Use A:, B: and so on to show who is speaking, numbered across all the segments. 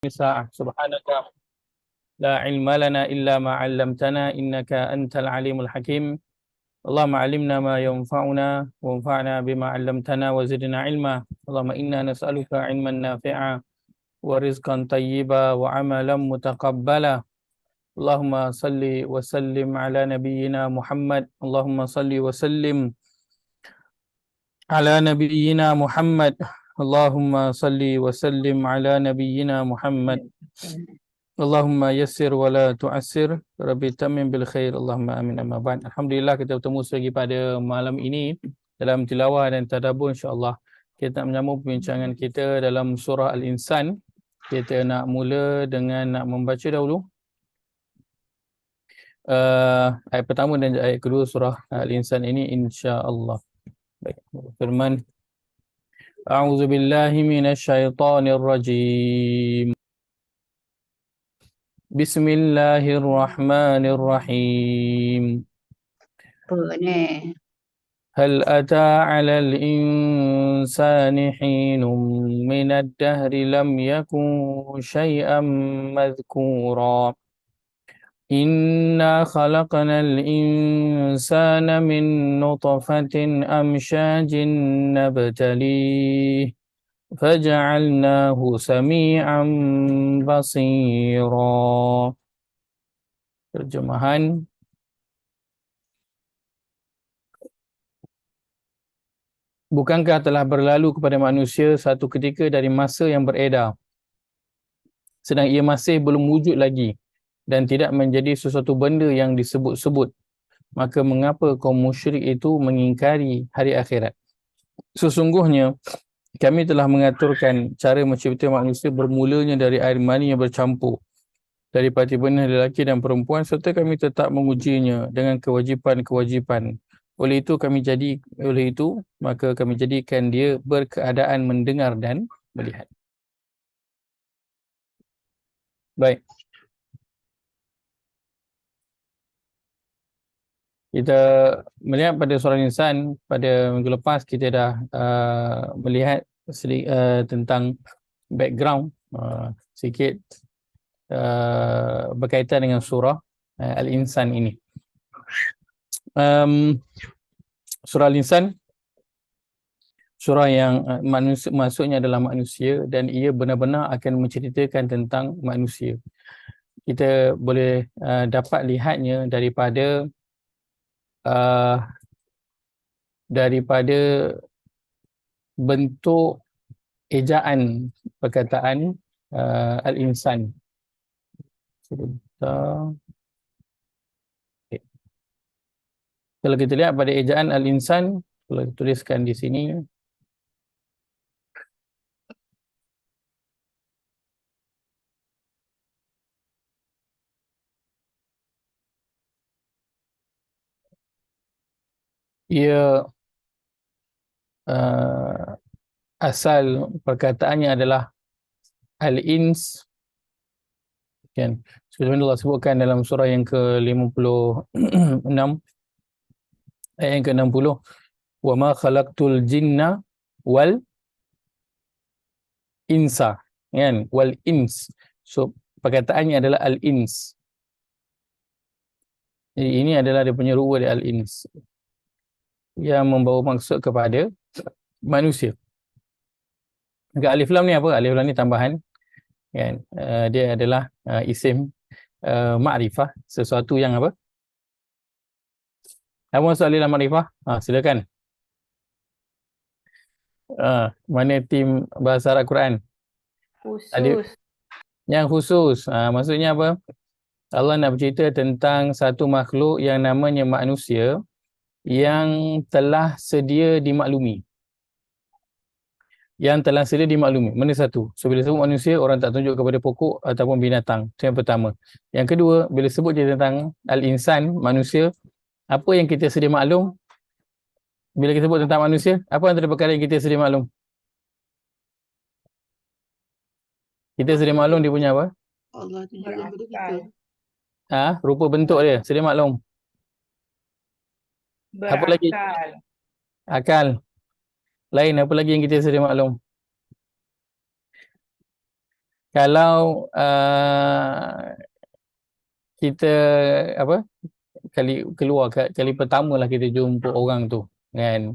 A: الساعة سبحانك لا علم لنا إلا ما علمتنا إنك أنت العليم الحكيم اللهم علمنا ما ينفعنا وانفعنا بما علمتنا وزدنا علما اللهم إنا نسألك علما نافعا ورزقا طيبا وعملا متقبلا اللهم صل وسلم على نبينا محمد اللهم صل وسلم على نبينا محمد اللهم صل وسلم على نبينا محمد Allahumma yassir wa la tu'assir Rabbi tamim bil khair Allahumma amin amma ba'd. Alhamdulillah kita bertemu lagi pada malam ini dalam tilawah dan tadabbur insya-Allah. Kita nak menyambung perbincangan kita dalam surah Al-Insan. Kita nak mula dengan nak membaca dahulu ayat pertama dan ayat kedua surah Al-Insan ini insya-Allah. Baik. Firman A'udzu billahi minasy syaithanir rajim. Bismillahirrahmanirrahim.
B: Apa ni?
A: هل أتى على الإنسان حين من الدهر لم يكن شيئا مذكورا إنا خلقنا الإنسان من نطفة أمشاج نبتليه فجعلناه سميعا بصيرا. Terjemahan Bukankah telah berlalu kepada manusia satu ketika dari masa yang beredar, sedang ia masih belum wujud lagi dan tidak menjadi sesuatu benda yang disebut-sebut, maka mengapa kaum musyrik itu mengingkari hari akhirat? Sesungguhnya kami telah mengaturkan cara mencipta manusia bermulanya dari air mani yang bercampur dari parti benih lelaki dan perempuan, serta kami tetap mengujinya dengan kewajipan-kewajipan. Oleh itu maka kami jadikan dia berkeadaan mendengar dan melihat. Baik. Kita melihat pada surah Insan pada minggu lepas, kita dah melihat tentang background sikit berkaitan dengan surah Al-Insan ini. Surah Al-Insan, surah yang manusia, maksudnya adalah manusia, dan ia benar-benar akan menceritakan tentang manusia. Kita boleh dapat lihatnya daripada bentuk ejaan perkataan Al-Insan. Sebentar. Kalau kita lihat pada ejaan Al-Insan, kalau kita tuliskan di sini, ia asal perkataannya adalah Al-Ins, kan? Sebenarnya Allah sebutkan dalam surah yang ke-56 ayat yang ke-60, wa ma khalaqtul jinna wal insa, kan? Wal ins. So perkataannya adalah al-ins. Jadi ini adalah dia punya rupa dia, al-ins, yang membawa maksud kepada manusia. Maka alif lam ni apa? Alif lam ni tambahan, kan? Dia adalah isim ma'rifah, sesuatu yang apa? Apa maksud alif lam ma'rifah? Silakan. Mana tim bahasa Arab Quran?
B: Khusus.
A: Yang khusus. Maksudnya apa? Allah nak bercerita tentang satu makhluk yang namanya manusia yang telah sedia dimaklumi. Mana satu? So bila sebut manusia, orang tak tunjuk kepada pokok ataupun binatang. Itu yang pertama. Yang kedua, bila sebut dia tentang Al-Insan, manusia, apa yang kita sedia maklum? Bila kita sebut tentang manusia, apa antara perkara yang kita sedia maklum? Kita sedia maklum dia punya apa?
B: Allah tunjukkan kepada kita.
A: Rupa bentuk dia, sedia maklum. Apa lagi? Akal. Lain, apa lagi yang kita sedia maklum? Kalau kita kali pertama lah kita jumpa orang tu kan,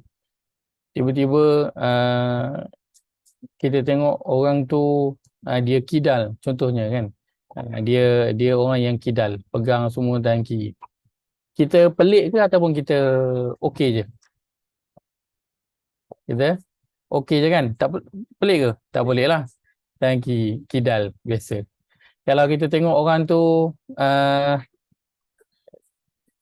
A: tiba-tiba kita tengok orang tu dia kidal contohnya kan, dia orang yang kidal, pegang semua tangan kiri, kita pelik ke ataupun kita okey je? Kita okey je kan, tak pelik ke? Tak pelik lah, tangan kiri kidal biasa. Kalau kita tengok orang tu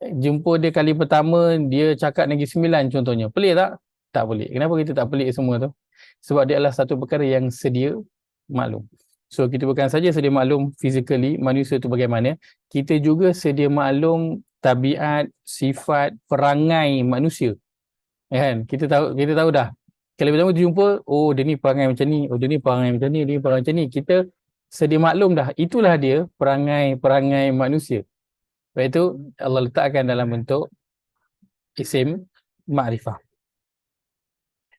A: jumpa dia kali pertama, dia cakap Negeri Sembilan contohnya, pelik tak? Tak pelik. Kenapa kita tak pelik semua tu? Sebab dia adalah satu perkara yang sedia maklum. So kita bukan saja sedia maklum physically manusia tu bagaimana, kita juga sedia maklum tabiat, sifat, perangai manusia. Kan? Kita tahu dah. Kali pertama kita jumpa, oh dia ni perangai macam ni, oh dia ni perangai macam ni, dia ni perangai macam ni. Kita sedia maklum dah. Itulah dia perangai manusia. Sebab itu Allah letakkan dalam bentuk isim ma'rifah.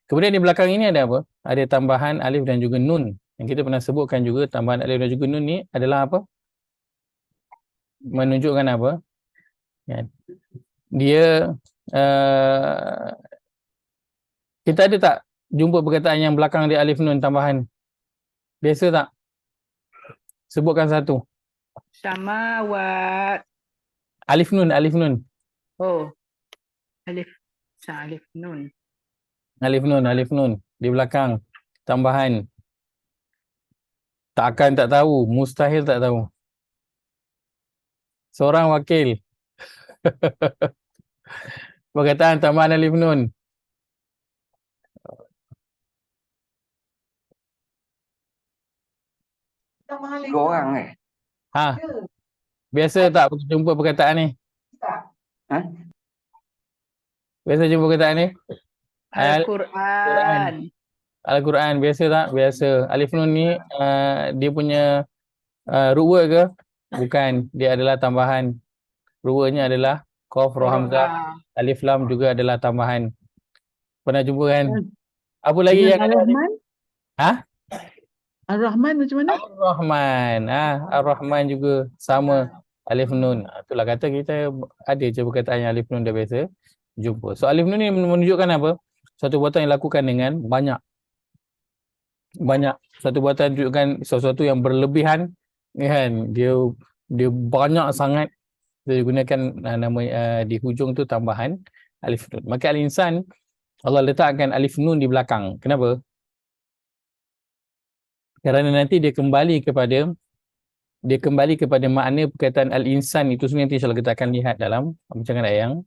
A: Kemudian di belakang ini ada apa? Ada tambahan alif dan juga nun. Yang kita pernah sebutkan juga tambahan alif dan juga nun ni adalah apa? Menunjukkan apa? Ya. Dia kita ada tak jumpa perkataan yang belakang dia alif nun tambahan? Biasa tak? Sebutkan satu.
B: Samawat.
A: Alif nun.
B: Oh. Alif nun.
A: Alif nun di belakang tambahan. Takkan tak tahu, mustahil tak tahu. Seorang wakil. Perkataan tambahan alif nun.
C: Tiga orang
A: Ha. Biasa tak jumpa perkataan ni?
C: Ha?
A: Biasa jumpa perkataan ni?
B: Al-Quran.
A: Al-Quran biasa tak? Biasa. Alif nun ni dia punya root word ke? Bukan, dia adalah tambahan. Root wordnya adalah qaf, ra, hamzah, alif lam juga adalah tambahan. Pernah jumpa kan? Apa lagi yang
D: Ar-Rahman?
A: Ha?
D: Ar-Rahman macam mana?
A: Ar-Rahman. Ar-Rahman juga sama alif nun. Itulah kata kita ada je perkataan yang alif nun dah biasa jumpa. So alif nun ni menunjukkan apa? Satu buatan yang dilakukan dengan banyak. Satu buatan menunjukkan sesuatu yang berlebihan kan. Dia banyak sangat. Kita gunakan nama di hujung tu tambahan alif nun. Maka al-insan Allah letakkan alif nun di belakang. Kenapa? Kerana nanti dia kembali kepada makna perkataan al-insan itu sebenarnya nanti insya-Allah kita akan lihat dalam rancangan ayat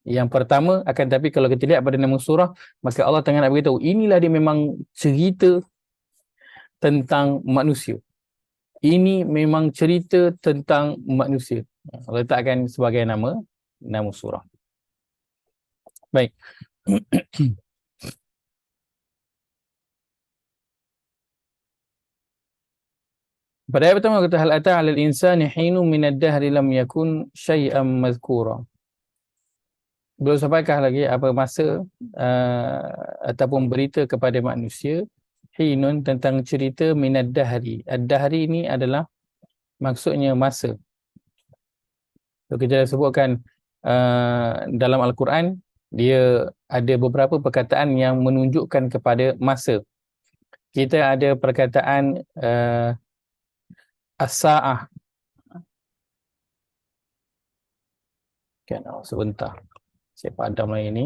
A: yang pertama. Akan tapi kalau kita lihat pada nama surah, maka Allah tengah nak beritahu inilah dia memang cerita tentang manusia. Ini memang cerita tentang manusia. Allah letakkan sebagai nama surah. Baik. Pada ayat pertama kata hal ata 'alal insani hinun minad dahri lam yakun syai'an mazkura. Belum sampaikah lagi apa masa ataupun berita kepada manusia hinun tentang cerita minad dahri. Ad-dahri ini adalah maksudnya masa. So, kita sebutkan dalam Al-Quran dia ada beberapa perkataan yang menunjukkan kepada masa. Kita ada perkataan as-sa'ah. Sebentar. Saya padam lagi ni.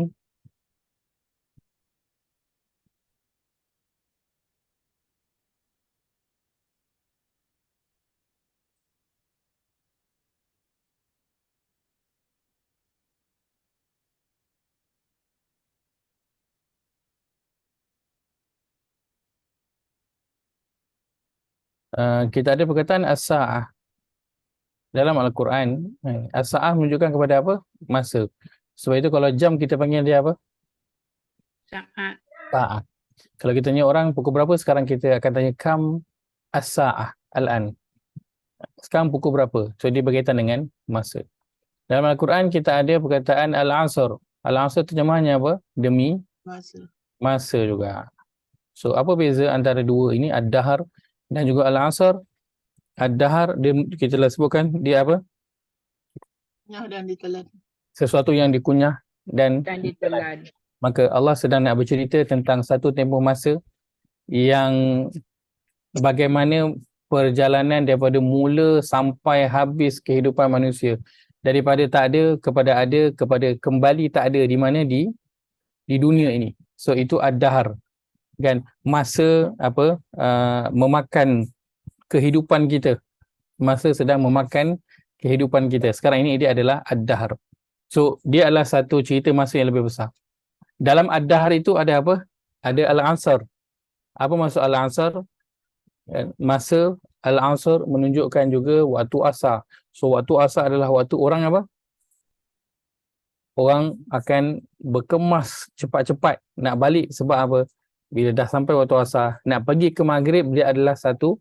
A: Kita ada perkataan as-sa'ah dalam Al-Quran. As-sa'ah menunjukkan kepada apa? Masa. Sebab itu kalau jam kita panggil dia apa? Sa'ah. Kalau kita tanya orang pukul berapa, sekarang kita akan tanya kam as-sa'ah al-an. Sekarang pukul berapa? So dia berkaitan dengan masa. Dalam Al-Quran kita ada perkataan al-asr. Al-asr terjemahannya apa? Demi masa juga. So apa beza antara dua ini? Ad-dahar dan juga al-asr, ad-dahr, kita telah sebutkan dia apa?
B: Dan ditelan.
A: Sesuatu yang dikunyah dan
B: ditelan.
A: Maka Allah sedang nak bercerita tentang satu tempoh masa yang bagaimana perjalanan daripada mula sampai habis kehidupan manusia, daripada tak ada kepada kembali tak ada, di mana di dunia ini. So itu ad-dahr, kan, masa memakan kehidupan kita, masa sedang memakan kehidupan kita. Sekarang ini dia adalah ad-dahr. So dia adalah satu cerita masa yang lebih besar. Dalam ad-dahr itu ada apa? Ada al-asr. Apa maksud al-asr? Masa al-asr menunjukkan juga waktu asar. So waktu asar adalah waktu orang apa? Orang akan berkemas cepat-cepat nak balik. Sebab apa? Bila dah sampai waktu asar, nak pergi ke maghrib, dia adalah satu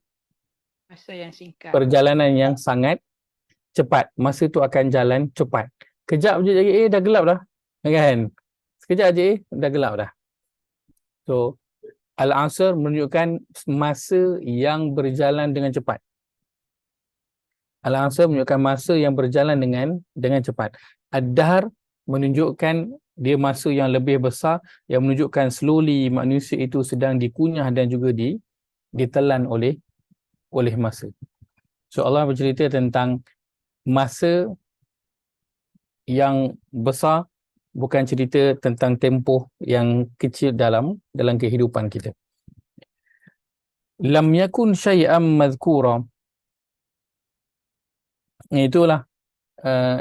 B: Masa yang singkat.
A: perjalanan yang sangat cepat. Masa tu akan jalan cepat. Kejap je lagi, dah gelap dah. Kan? Sekejap je, dah gelap dah. So, al-asr menunjukkan masa yang berjalan dengan cepat. Al-asr menunjukkan masa yang berjalan dengan cepat. Ad-dahr menunjukkan dia masa yang lebih besar, yang menunjukkan slowly manusia itu sedang dikunyah dan juga ditelan oleh masa. So Allah bercerita tentang masa yang besar, bukan cerita tentang tempoh yang kecil dalam kehidupan kita. Lam yakun syai'an mazkura. Itulah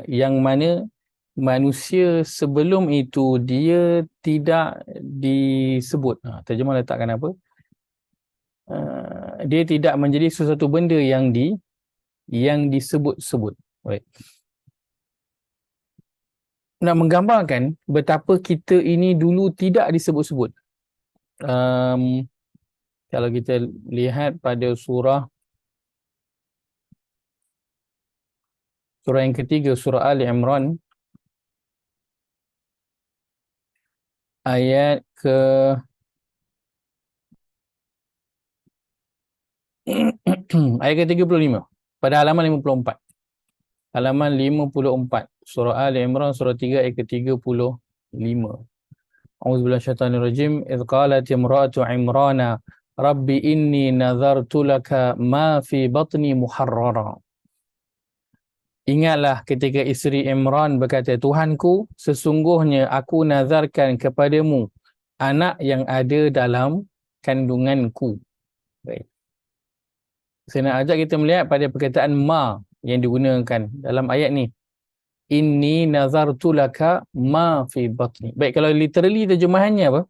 A: yang mana manusia sebelum itu dia tidak disebut. Terjemah letakkan apa? Dia tidak menjadi sesuatu benda yang disebut-sebut. Baik. Nak menggambarkan betapa kita ini dulu tidak disebut-sebut. Kalau kita lihat pada surah yang ketiga, surah Ali Imran, ayat ke ayat ke-35 pada halaman 54. Halaman 54 surah Ali Imran, surah 3, ayat ke-35. A'udzubillahi minasyaitonirrajim. Idz qalat imra'atu Imrana rabbi inni nazartu laka ma fi batni muharrara. Ingatlah ketika isteri Imran berkata, Tuhanku, sesungguhnya aku nazarkan kepadamu anak yang ada dalam kandunganku. Baik. Saya nak ajak kita melihat pada perkataan ma yang digunakan dalam ayat ni. Inni nazartu laka ma fi batni. Baik, kalau literally terjemahannya apa?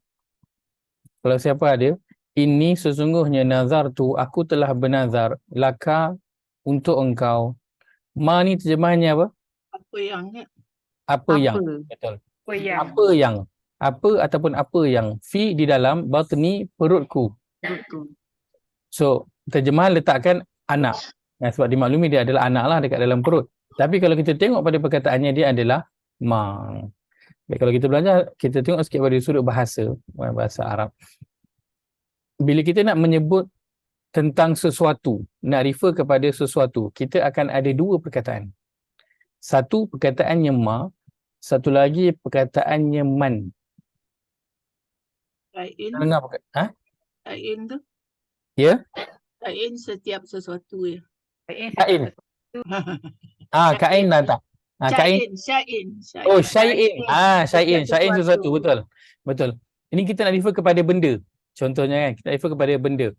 A: Kalau siapa ada, inni sesungguhnya nazartu, aku telah bernazar, laka untuk engkau. Ma ni terjemahannya apa?
B: Apa yang?
A: Apa yang. Betul. Apa yang. Apa ataupun apa yang. Fi di dalam, batni perutku. So, terjemahan letakkan anak. Sebab dimaklumi dia adalah anak lah dekat dalam perut. Tapi kalau kita tengok pada perkataannya, dia adalah ma. Baik, kalau kita belajar, kita tengok sikit pada sudut bahasa Arab. Bila kita nak menyebut tentang sesuatu, nak refer kepada sesuatu, kita akan ada dua perkataan. Satu perkataannya ma, satu lagi perkataannya man. Dengar perkataan?
B: Kain tu?
A: Ya?
B: Kain setiap sesuatu ya.
A: Kain. Kain dah tak. Kain.
B: Syain.
A: Oh, syai'in. Syai'in sesuatu, betul. Ini kita nak refer kepada benda. Contohnya kan, kita refer kepada benda.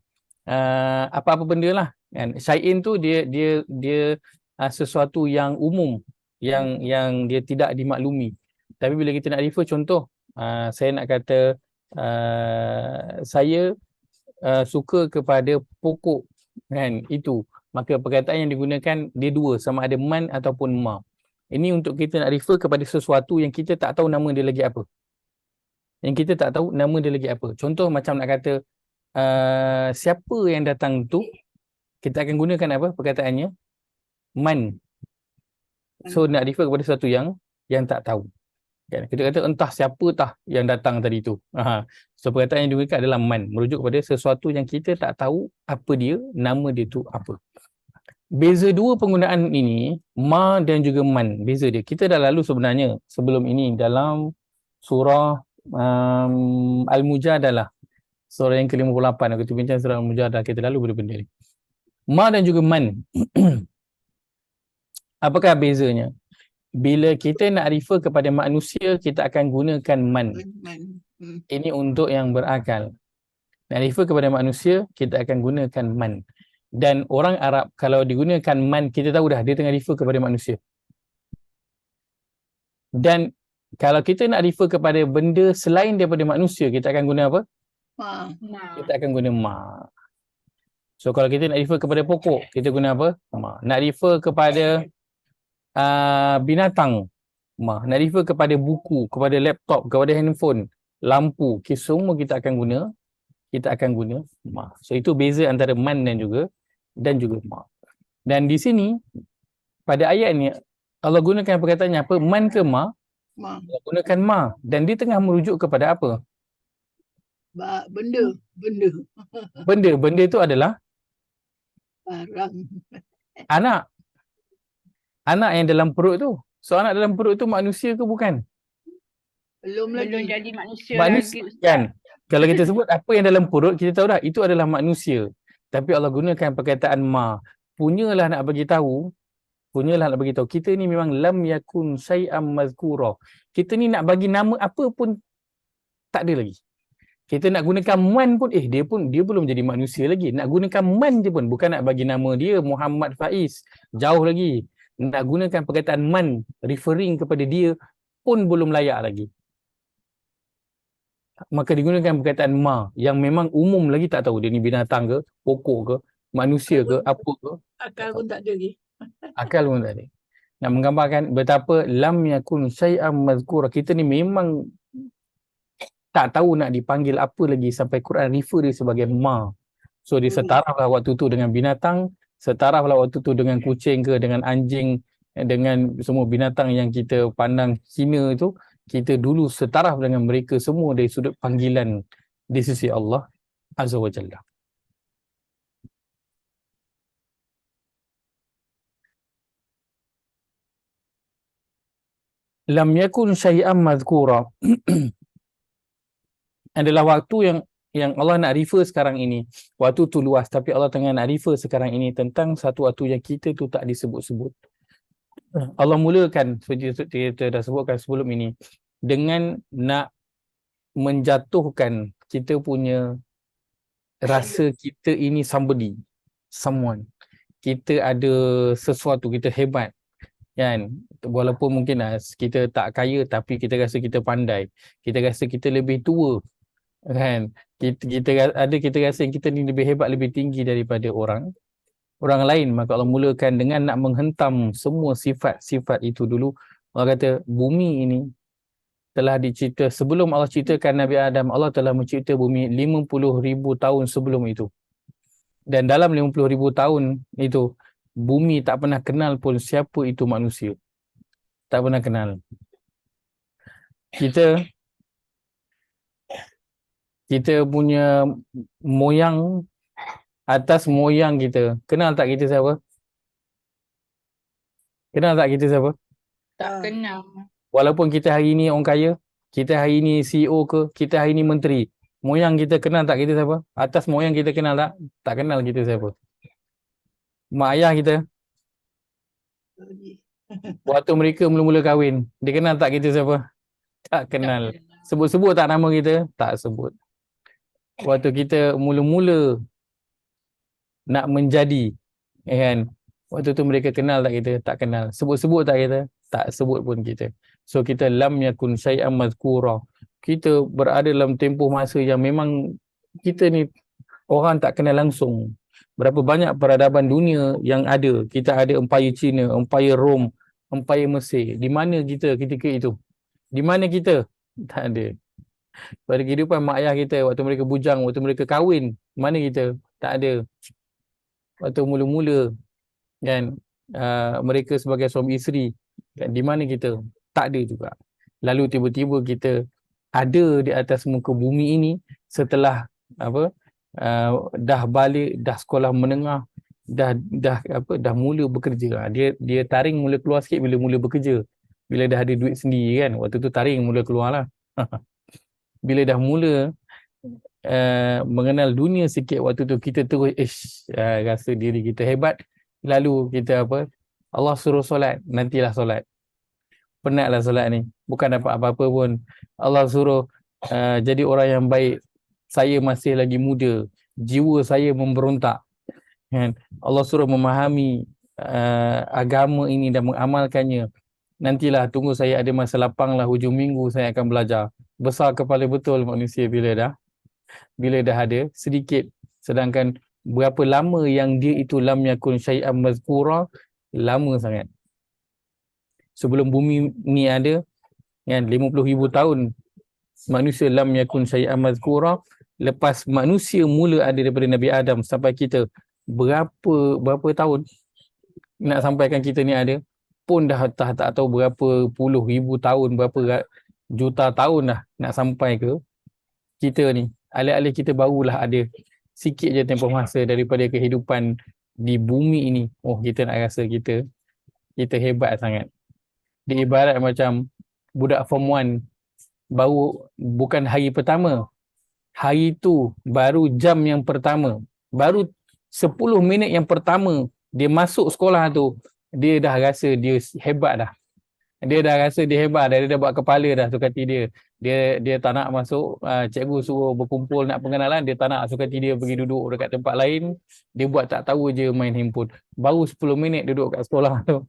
A: Apa-apa benda lah kan. Syai'in tu dia sesuatu yang umum, yang dia tidak dimaklumi. Tapi bila kita nak refer contoh, saya nak kata saya suka kepada pokok kan, itu, maka perkataan yang digunakan dia dua, sama ada man ataupun ma. Ini untuk kita nak refer kepada sesuatu yang kita tak tahu nama dia lagi apa. Contoh macam nak kata siapa yang datang tu, kita akan gunakan apa perkataannya? Man. So nak refer kepada sesuatu yang tak tahu. Kan? Kita kata entah siapa tah yang datang tadi tu. So perkataan yang digunakan adalah man, merujuk kepada sesuatu yang kita tak tahu apa dia, nama dia tu apa. Beza dua penggunaan ini, ma dan juga man, beza dia. Kita dah lalu sebenarnya sebelum ini dalam surah Al-Mujadalah. Surah yang ke-58, aku bincang surah Al-Mujadalah, kita lalu benda-benda ni. Ma dan juga man. Apakah bezanya? Bila kita nak refer kepada manusia, kita akan gunakan man. Ini untuk yang berakal. Nak refer kepada manusia, kita akan gunakan man. Dan orang Arab, kalau digunakan man, kita tahu dah dia tengah refer kepada manusia. Dan kalau kita nak refer kepada benda selain daripada manusia, kita akan guna apa? Kita akan guna ma. So kalau kita nak refer kepada pokok, kita guna apa? Ma. Nak refer kepada binatang, ma. Nak refer kepada buku, kepada laptop, kepada handphone, lampu, semua kita akan guna ma. So itu beza antara man dan juga ma. Dan di sini pada ayat ni Allah gunakan perkataannya apa? Man ke ma? Allah gunakan ma, dan dia tengah merujuk kepada apa? Benda itu adalah
B: Barang.
A: Anak yang dalam perut tu. So anak dalam perut tu manusia ke bukan?
B: Belum
E: jadi manusia
A: Manusia
E: lagi.
A: kan? Kalau kita sebut apa yang dalam perut, kita tahu dah itu adalah manusia. Tapi Allah gunakan perkataan ma. Punyalah nak bagi tahu, kita ni memang lam yakun syai'am mazkura. Kita ni nak bagi nama apa pun tak ada lagi. Kita nak gunakan man pun, dia belum jadi manusia lagi. Nak gunakan man je pun, bukan nak bagi nama dia Muhammad Faiz. Jauh lagi. Nak gunakan perkataan man, referring kepada dia pun belum layak lagi. Maka digunakan perkataan ma, yang memang umum lagi tak tahu dia ni binatang ke, pokok ke, manusia ke, apa ke.
B: Akal pun tak ada lagi.
A: Akal pun tak ada. Nak menggambarkan betapa lam yakun syai'am mazkura. Kita ni memang tak tahu nak dipanggil apa lagi sampai Quran refer dia sebagai ma. So dia setaraflah waktu tu dengan binatang, setaraflah waktu tu dengan kucing ke, dengan anjing, dengan semua binatang yang kita pandang hina itu, kita dulu setaraf dengan mereka semua dari sudut panggilan di sisi Allah Azza wa Jalla. Lam yakun syai'an madhkura adalah waktu yang Allah nak refer sekarang ini. Waktu tu luas, tapi Allah tengah nak refer sekarang ini tentang satu waktu yang kita tu tak disebut-sebut. Allah mulakan, seperti kita dah sebutkan sebelum ini, dengan nak menjatuhkan kita punya rasa kita ini somebody, someone. Kita ada sesuatu, kita hebat. Kan? Walaupun mungkin kita tak kaya, tapi kita rasa kita pandai. Kita rasa kita lebih tua. Kan? Kita rasa kita ni lebih hebat, lebih tinggi daripada orang lain. Maka Allah mulakan dengan nak menghentam semua sifat-sifat itu dulu. Allah kata bumi ini telah dicipta sebelum Allah ciptakan Nabi Adam. Allah telah mencipta bumi 50,000 tahun sebelum itu. Dan dalam 50,000 tahun itu, bumi tak pernah kenal pun siapa itu manusia. Tak pernah kenal. Kita punya moyang, atas moyang kita, kenal tak kita siapa? Kenal tak kita siapa?
E: Tak kenal.
A: Walaupun kita hari ni orang kaya, kita hari ni CEO ke, kita hari ni menteri, moyang kita kenal tak kita siapa? Atas moyang kita kenal tak? Tak kenal kita siapa. Mak ayah kita, waktu mereka mula-mula kahwin, dia kenal tak kita siapa? Tak kenal. Sebut-sebut tak nama kita? Tak sebut. Waktu kita mula-mula nak menjadi, kan, waktu tu mereka kenal tak kita? Tak kenal. Sebut-sebut tak kita? Tak sebut pun kita. So kita lam yakun syai'an mazkura. Kita berada dalam tempoh masa yang memang kita ni orang tak kenal langsung. Berapa banyak peradaban dunia yang ada. Kita ada Empire China, Empire Rom, Empire Mesir. Di mana kita ketika itu? Di mana kita? Tak ada. Pada kehidupan mak ayah kita, waktu mereka bujang, waktu mereka kahwin, mana kita? Tak ada. Waktu mula-mula, kan, mereka sebagai suami isteri, kan, di mana kita? Tak ada juga. lalu tiba-tiba kita ada di atas muka bumi ini setelah dah balik, dah sekolah menengah, dah mula bekerja. Dia taring mula keluar sikit bila mula bekerja. Bila dah ada duit sendiri kan, waktu tu taring mula keluar lah. Bila dah mula mengenal dunia sikit, waktu tu kita terus rasa diri kita hebat. Lalu kita Allah suruh solat, nantilah solat. Penatlah solat ni, bukan dapat apa-apa pun. Allah suruh jadi orang yang baik. Saya masih lagi muda, jiwa saya memberontak. Kan? Allah suruh memahami agama ini dan mengamalkannya. Nantilah, tunggu saya ada masa lapang lah, hujung minggu saya akan belajar. Besar kepala betul manusia bila dah ada sedikit. Sedangkan berapa lama yang dia itu lam yakun syai'an mazkura, lama sangat. Sebelum bumi ni ada kan, 50,000 tahun manusia lam yakun syai'an mazkura. Lepas manusia mula ada daripada Nabi Adam sampai kita, berapa tahun nak sampaikan kita ni ada pun dah tak tahu berapa puluh ribu tahun, berapa juta tahun dah nak sampai ke kita ni. Alih-alih kita barulah ada sikit je tempoh masa daripada kehidupan di bumi ini. Oh, kita nak rasa kita hebat sangat. Dia ibarat macam budak form 1 baru, bukan hari pertama, hari tu baru jam yang pertama, baru 10 minit yang pertama dia masuk sekolah tu, dia dah rasa dia hebat dah. Dia dah rasa dia hebat dah, dia dah buat kepala dah sukati dia. Dia tak nak masuk, cikgu suruh berkumpul nak pengenalan, dia tak nak, sukati dia pergi duduk dekat tempat lain. Dia buat tak tahu je main handphone. Baru 10 minit duduk kat sekolah tu.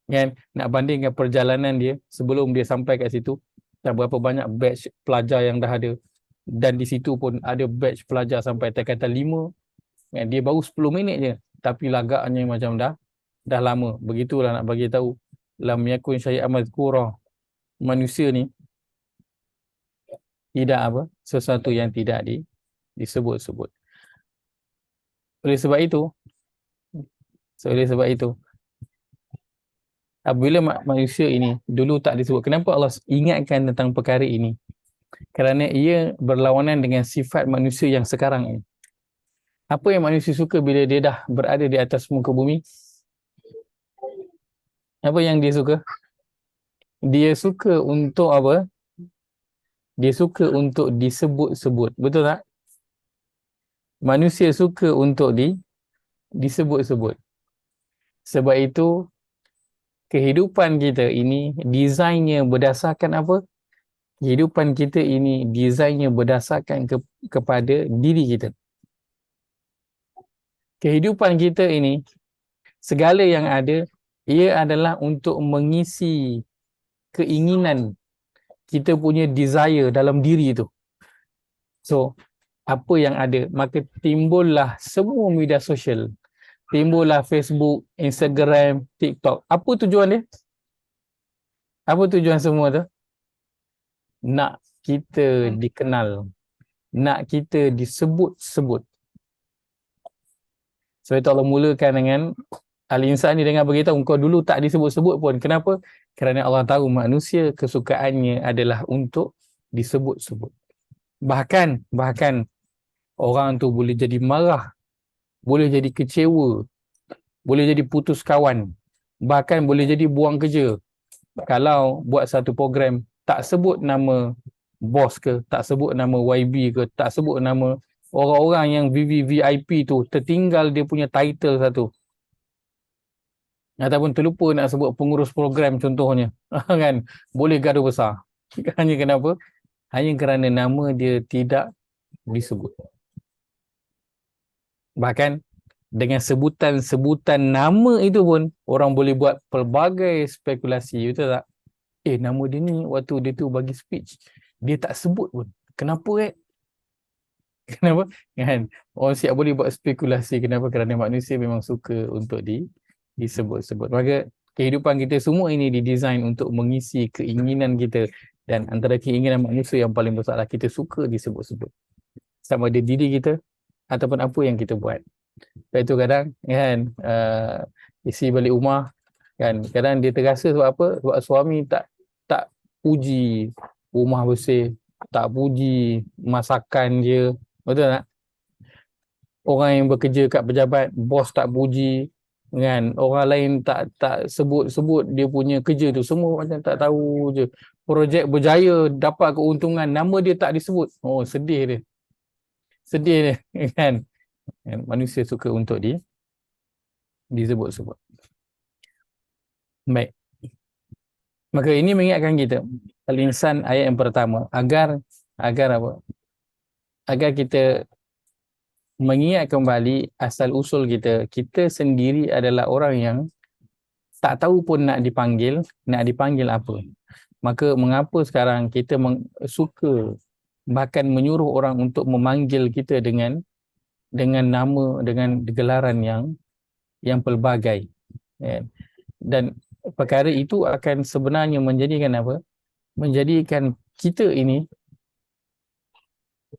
A: Kan, nak bandingkan perjalanan dia sebelum dia sampai kat situ, dan berapa banyak batch pelajar yang dah ada. Dan di situ pun ada batch pelajar sampai tingkatan 5. Kan, dia baru 10 minit je, tapi lagaknya macam dah lama. Begitulah nak bagi tahu lam yakun syai'an mazkura. Manusia ni tidak sesuatu yang tidak disebut-sebut. Oleh sebab itu apabila manusia ini dulu tak disebut, kenapa Allah ingatkan tentang perkara ini? Kerana ia berlawanan dengan sifat manusia yang sekarang ini. Apa yang manusia suka bila dia dah berada di atas muka bumi? Apa yang dia suka? Dia suka untuk apa? Dia suka untuk disebut-sebut. Betul tak? Manusia suka untuk disebut-sebut. Sebab itu kehidupan kita ini desainnya berdasarkan apa? Kehidupan kita ini desainnya berdasarkan kepada diri kita. Kehidupan kita ini, segala yang ada, ia adalah untuk mengisi keinginan kita punya desire dalam diri itu. So, apa yang ada, maka timbullah semua media sosial. Timbullah Facebook, Instagram, TikTok. Apa tujuan dia? Apa tujuan semua tu? Nak kita dikenal. Nak kita disebut-sebut. Sebab itu Allah mulakan dengan Al-Insan ni dengan beritahu, engkau dulu tak disebut-sebut pun. Kenapa? Kerana Allah tahu manusia kesukaannya adalah untuk disebut-sebut. Bahkan orang tu boleh jadi marah, boleh jadi kecewa, boleh jadi putus kawan, bahkan boleh jadi buang kerja kalau buat satu program tak sebut nama bos ke, tak sebut nama YB ke, tak sebut nama orang-orang yang VIP tu, tertinggal dia punya title satu, ataupun terlupa nak sebut pengurus program contohnya. Kan, boleh gaduh besar. Hanya kenapa? Hanya kerana nama dia tidak disebut. Bahkan dengan sebutan-sebutan nama itu pun orang boleh buat pelbagai spekulasi, betul tak? Nama dia ni waktu dia tu bagi speech dia tak sebut pun. Kenapa Kenapa? Kan? Orang siap boleh buat spekulasi. Kenapa? Kerana manusia memang suka untuk disebut-sebut. Maka kehidupan kita semua ini didesain untuk mengisi keinginan kita, dan antara keinginan manusia yang paling besar adalah kita suka disebut-sebut. Sama ada diri kita ataupun apa yang kita buat. Sebab itu kadang kan isi balik rumah kan, kadang dia terasa sebab apa? Sebab suami tak puji rumah bersih, tak puji masakan dia, betul tak? Orang yang bekerja kat pejabat, bos tak puji, kan? Orang lain tak sebut-sebut dia punya kerja tu, semua macam tak tahu je. Projek berjaya, dapat keuntungan, nama dia tak disebut. Oh, sedih dia. Sedih dia, kan? Manusia suka untuk disebut-sebut. Baik. Maka ini mengingatkan kita, Al-Insan ayat yang pertama, agar apa? Agar kita mengingat kembali asal usul kita. Kita sendiri adalah orang yang tak tahu pun nak dipanggil apa. Maka mengapa sekarang kita suka bahkan menyuruh orang untuk memanggil kita dengan nama, dengan gelaran yang pelbagai. Dan perkara itu akan sebenarnya menjadikan apa? Menjadikan kita ini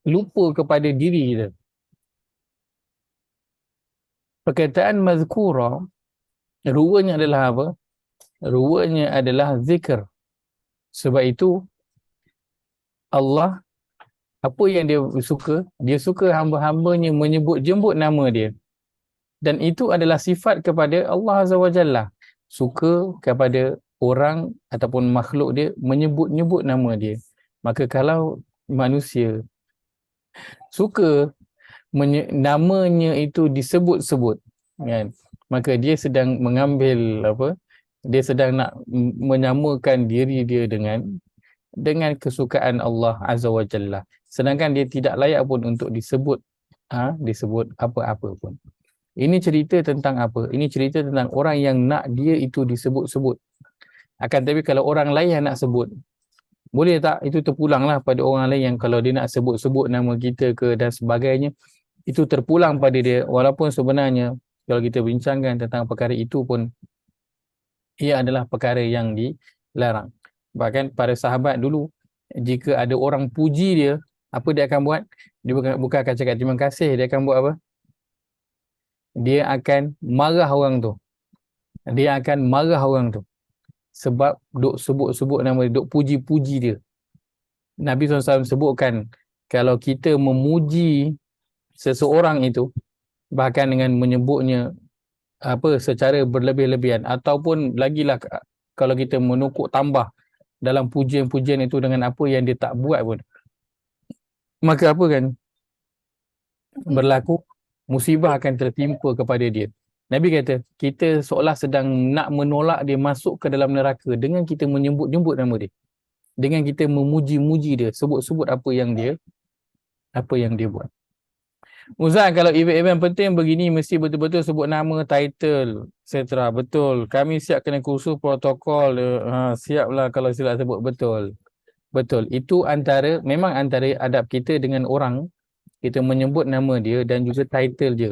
A: lupa kepada diri kita. Perkataan mazkura ruanya adalah apa? Ruanya adalah zikr. Sebab itu Allah, apa yang dia suka? Dia suka hamba-hambanya menyebut-jemput nama dia. Dan itu adalah sifat kepada Allah Azza wa Jalla. Suka kepada orang ataupun makhluk dia menyebut-nyebut nama dia. Maka kalau manusia suka namanya itu disebut-sebut, kan, maka dia sedang mengambil apa? Dia sedang nak menyamakan diri dia dengan kesukaan Allah Azza wa Jalla. Sedangkan dia tidak layak pun untuk disebut apa-apa pun. Ini cerita tentang apa? Ini cerita tentang orang yang nak dia itu disebut-sebut. Akan tapi kalau orang lain yang nak sebut, boleh tak itu terpulanglah pada orang lain yang kalau dia nak sebut-sebut nama kita ke dan sebagainya, itu terpulang pada dia. Walaupun sebenarnya kalau kita bincangkan tentang perkara itu pun, ia adalah perkara yang dilarang. Bahkan para sahabat dulu, jika ada orang puji dia, apa dia akan buat? Dia bukan akan cakap terima kasih, dia akan buat apa? Dia akan marah orang tu. Dia akan marah orang tu. Sebab duk sebut-sebut nama dia, duk puji-puji dia. Nabi SAW sebutkan, kalau kita memuji seseorang itu, bahkan dengan menyebutnya secara berlebih-lebihan, ataupun lagilah kalau kita menukuk tambah dalam pujian-pujian itu dengan apa yang dia tak buat pun, maka apa kan berlaku? Musibah akan tertimpa kepada dia. Nabi kata, kita seolah sedang nak menolak dia masuk ke dalam neraka dengan kita menyebut-nyebut nama dia, dengan kita memuji-muji dia, sebut-sebut apa yang dia buat. Ustaz, kalau event-event penting begini mesti betul-betul sebut nama, title, etc. Betul. Kami siap kena kursus protokol. Siaplah kalau silap sebut. Betul. Betul. Itu memang antara adab kita dengan orang. Kita menyebut nama dia dan juga title dia.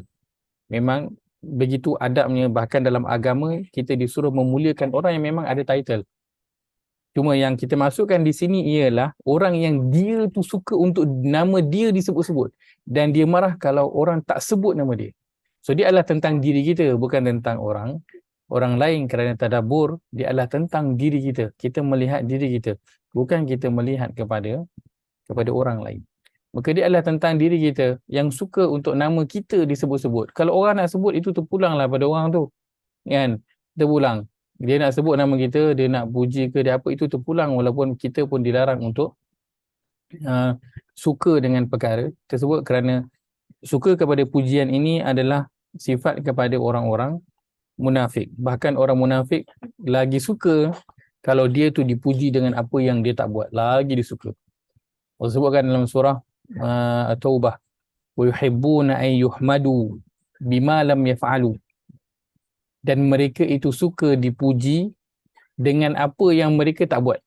A: Memang begitu adabnya. Bahkan dalam agama kita disuruh memuliakan orang yang memang ada title. Cuma yang kita masukkan di sini ialah orang yang dia tu suka untuk nama dia disebut-sebut. Dan dia marah kalau orang tak sebut nama dia. So dia adalah tentang diri kita, bukan tentang orang lain. Kerana tadabbur, dia adalah tentang diri kita. Kita melihat diri kita, bukan kita melihat kepada orang lain. Maka dia adalah tentang diri kita yang suka untuk nama kita disebut-sebut. Kalau orang nak sebut, itu terpulanglah pada orang tu. Kan? Terpulang. Dia nak sebut nama kita, dia nak puji ke dia apa, itu terpulang walaupun kita pun dilarang untuk suka dengan perkara tersebut, kerana suka kepada pujian ini adalah sifat kepada orang-orang munafik. Bahkan orang munafik lagi suka kalau dia tu dipuji dengan apa yang dia tak buat, lagi dia suka. Allah sebutkan dalam surah At-Taubah, wa yuhibbuna an yuhmadu bima lam yaf'alu, dan mereka itu suka dipuji dengan apa yang mereka tak buat.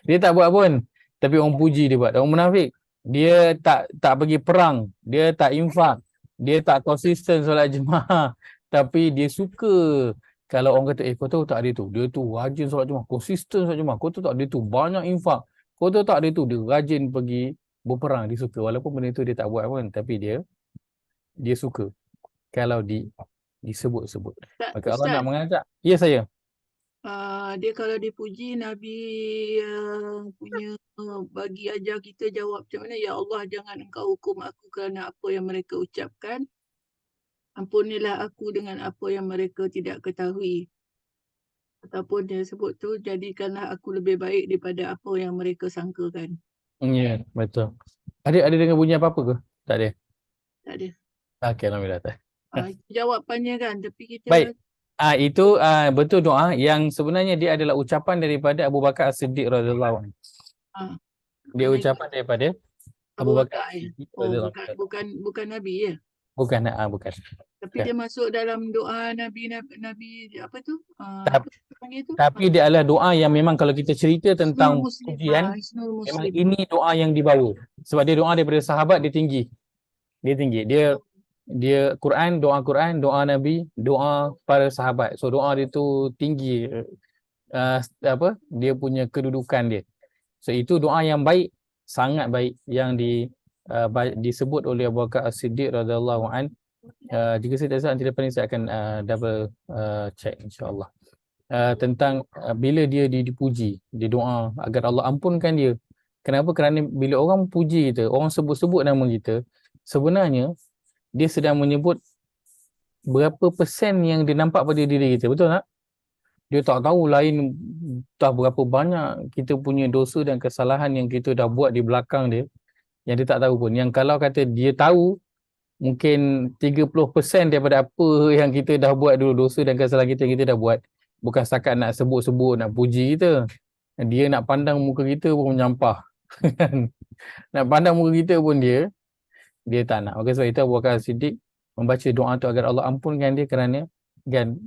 A: Dia tak buat pun, tapi orang puji dia buat. Orang munafik, dia tak pergi perang, dia tak infak, dia tak konsisten solat jemaah, tapi dia suka kalau orang kata, kau tahu tak dia tu rajin solat jemaah, konsisten solat jemaah, kau tahu tak dia tu banyak infak, kau tahu tak dia tu dia rajin pergi berperang, dia suka. Walaupun benda tu dia tak buat pun, tapi dia suka kalau disebut-sebut. Maka Allah nak mengajak. Ya, saya.
B: Dia kalau dipuji, Nabi punya bagi ajar kita jawab macam mana. Ya Allah, jangan engkau hukum aku kerana apa yang mereka ucapkan. Ampunilah aku dengan apa yang mereka tidak ketahui. Ataupun dia sebut tu, jadikanlah aku lebih baik daripada apa yang mereka sangkakan.
A: Ya, betul. Ada dengar bunyi apa-apa ke? Tak ada.
B: Tak ada.
A: Okey, alhamdulillah. Tak.
B: Itu jawapannya kan. Tapi kita
A: Baik. Itu betul doa yang sebenarnya dia adalah ucapan daripada Abu Bakar As-Siddiq radhiyallahu anhu.
B: ah,
A: Dia
B: bukan
A: ucapan daripada
B: Abu
A: Abu Bakar
B: Bakar ya.
A: As-Siddiq
B: Oh,
A: radhiyallahu anhu.
B: bukan Nabi ya.
A: Bukan, bukan.
B: Tapi
A: Bukan.
B: dia masuk dalam doa Nabi apa tu?
A: Tap-
B: Apa panggil tu?
A: Tapi dia adalah doa yang memang kalau kita cerita tentang
B: Muslim.
A: pujian,
B: Hisnul
A: memang
B: Muslim.
A: ini doa yang dibawa. Sebab dia doa daripada sahabat, dia tinggi. Dia Quran, doa Nabi, doa para sahabat. So doa dia tu tinggi, dia punya kedudukan dia. So itu doa yang baik, sangat baik, yang disebut oleh Abu Bakar As-Siddiq radhiyallahu an. Jika saya tak salah, nanti depan ni saya akan double check insya-Allah. Tentang bila dia dipuji, dia doa agar Allah ampunkan dia. Kenapa? Kerana bila orang puji kita, orang sebut-sebut nama kita, sebenarnya dia sedang menyebut berapa persen yang dia nampak pada diri kita. Betul tak? Dia tak tahu lain tak berapa banyak kita punya dosa dan kesalahan yang kita dah buat di belakang dia, yang dia tak tahu pun. Yang kalau kata dia tahu, mungkin 30% daripada apa yang kita dah buat dulu, dosa dan kesalahan kita yang kita dah buat, bukan setakat nak sebut-sebut, nak puji kita. Dia nak pandang muka kita pun menyampah. Nak pandang muka kita pun dia tak nak. Maka sebab itu Abu Bakar Siddiq membaca doa tu agar Allah ampunkan dia, kerana kan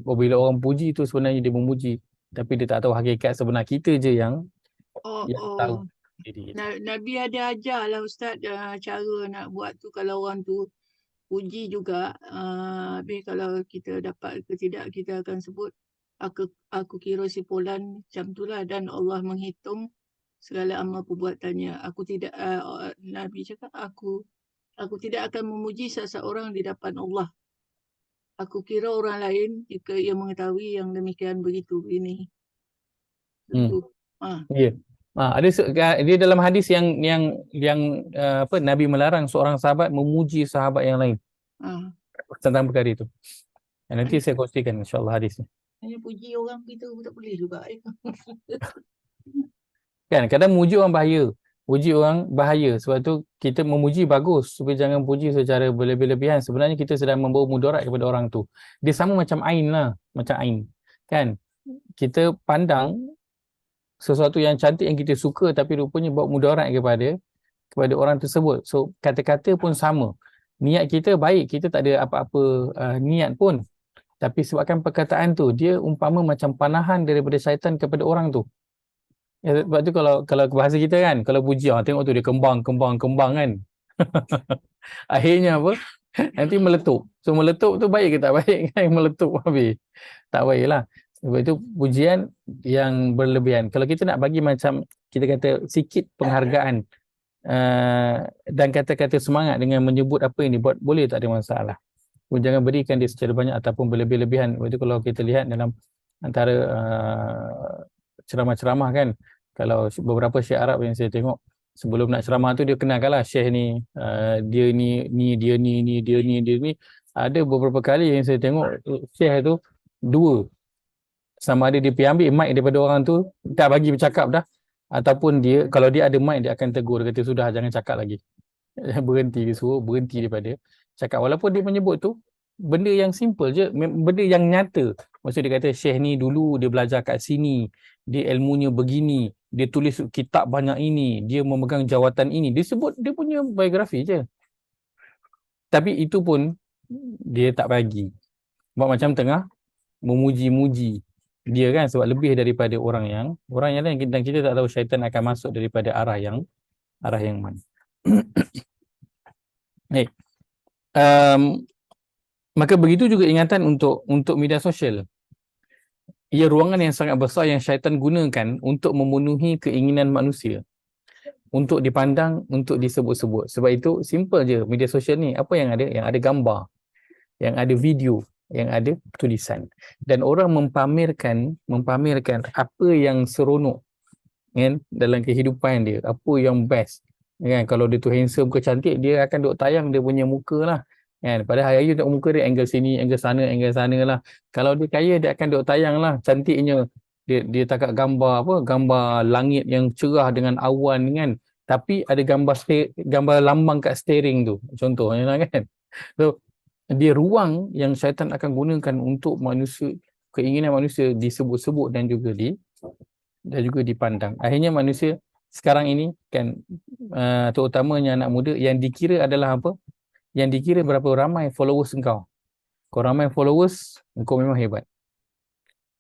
A: bila orang puji tu sebenarnya dia memuji, tapi dia tak tahu hakikat sebenar. Kita je yang tahu diri kita.
B: Nabi ada ajar lah Ustaz cara nak buat tu kalau orang tu puji juga. Habis kalau kita dapat ke tidak, kita akan sebut aku kira si Fulan macam tu lah, dan Allah menghitung segala amal perbuatannya. Nabi cakap aku tidak akan memuji seseorang di depan Allah. Aku kira orang lain jika ia mengetahui yang demikian begitu ini. Tentu.
A: Ya. Dia dalam hadis yang Nabi melarang seorang sahabat memuji sahabat yang lain. Tentang perkara itu. Nanti saya kongsikan insya-Allah hadisnya.
B: Hanya puji orang kita tak boleh juga.
A: Kan kadang memuji orang bahaya. Puji orang bahaya. Sebab tu kita memuji bagus, supaya jangan puji secara berlebih-lebihan. Sebenarnya kita sedang membawa mudarat kepada orang tu. Dia sama macam ain lah, macam ain. Kan? Kita pandang sesuatu yang cantik yang kita suka, tapi rupanya bawa mudarat kepada orang tersebut. So kata-kata pun sama. Niat kita baik, kita tak ada apa-apa niat pun. Tapi sebabkan perkataan tu, dia umpama macam panahan daripada syaitan kepada orang tu. Ya, sebab tu kalau bahasa kita kan, kalau puji, tengok tu dia kembang kan. Akhirnya apa? Nanti meletup. So meletup tu baik ke tak baik kan? Meletup habis. Tak baik lah. Sebab itu pujian yang berlebihan. Kalau kita nak bagi macam, kita kata sikit penghargaan dan kata-kata semangat dengan menyebut apa yang dibuat, boleh, tak ada masalah. Jangan berikan dia secara banyak ataupun berlebih-lebihan. Sebab itu kalau kita lihat dalam antara ceramah-ceramah kan, kalau beberapa syekh Arab yang saya tengok, sebelum nak ceramah tu dia kenalkanlah syekh ni, dia ni. Ada beberapa kali yang saya tengok syekh tu dua, sama ada dia pergi ambil mic daripada orang tu, tak bagi bercakap dah, ataupun dia, kalau dia ada mic, dia akan tegur, dia kata sudah, jangan cakap lagi. Berhenti, dia suruh berhenti daripada cakap. Walaupun dia menyebut tu benda yang simple je, benda yang nyata. Maksud dia kata syekh ni dulu dia belajar kat sini, dia ilmunya begini, dia tulis kitab banyak ini, dia memegang jawatan ini. Dia sebut dia punya biografi je. Tapi itu pun dia tak bagi. Buat macam tengah memuji-muji dia kan, sebab lebih daripada orang yang lain, dan kita tak tahu syaitan akan masuk daripada arah yang mana. Baik. Maka begitu juga ingatan untuk media sosial. Ia ruangan yang sangat besar yang syaitan gunakan untuk memenuhi keinginan manusia, untuk dipandang, untuk disebut-sebut. Sebab itu simple je media sosial ni. Apa yang ada? Yang ada gambar, yang ada video, yang ada tulisan. Dan orang mempamerkan apa yang seronok kan dalam kehidupan dia, apa yang best kan. Kalau dia tu handsome ke cantik, dia akan duk tayang dia punya muka lah kan. Padahal hari-hari tengok muka dia angle sini, angle sana lah. Kalau dia kaya, dia akan duk tayang lah cantiknya. Dia takat gambar langit yang cerah dengan awan kan, tapi ada gambar lambang kat steering tu contohnya lah kan. So dia ruang yang syaitan akan gunakan untuk manusia, keinginan manusia disebut-sebut dan juga dipandang. Akhirnya manusia sekarang ini kan, terutamanya anak muda, yang dikira adalah apa? Yang dikira berapa ramai followers engkau. Kau ramai followers, engkau memang hebat.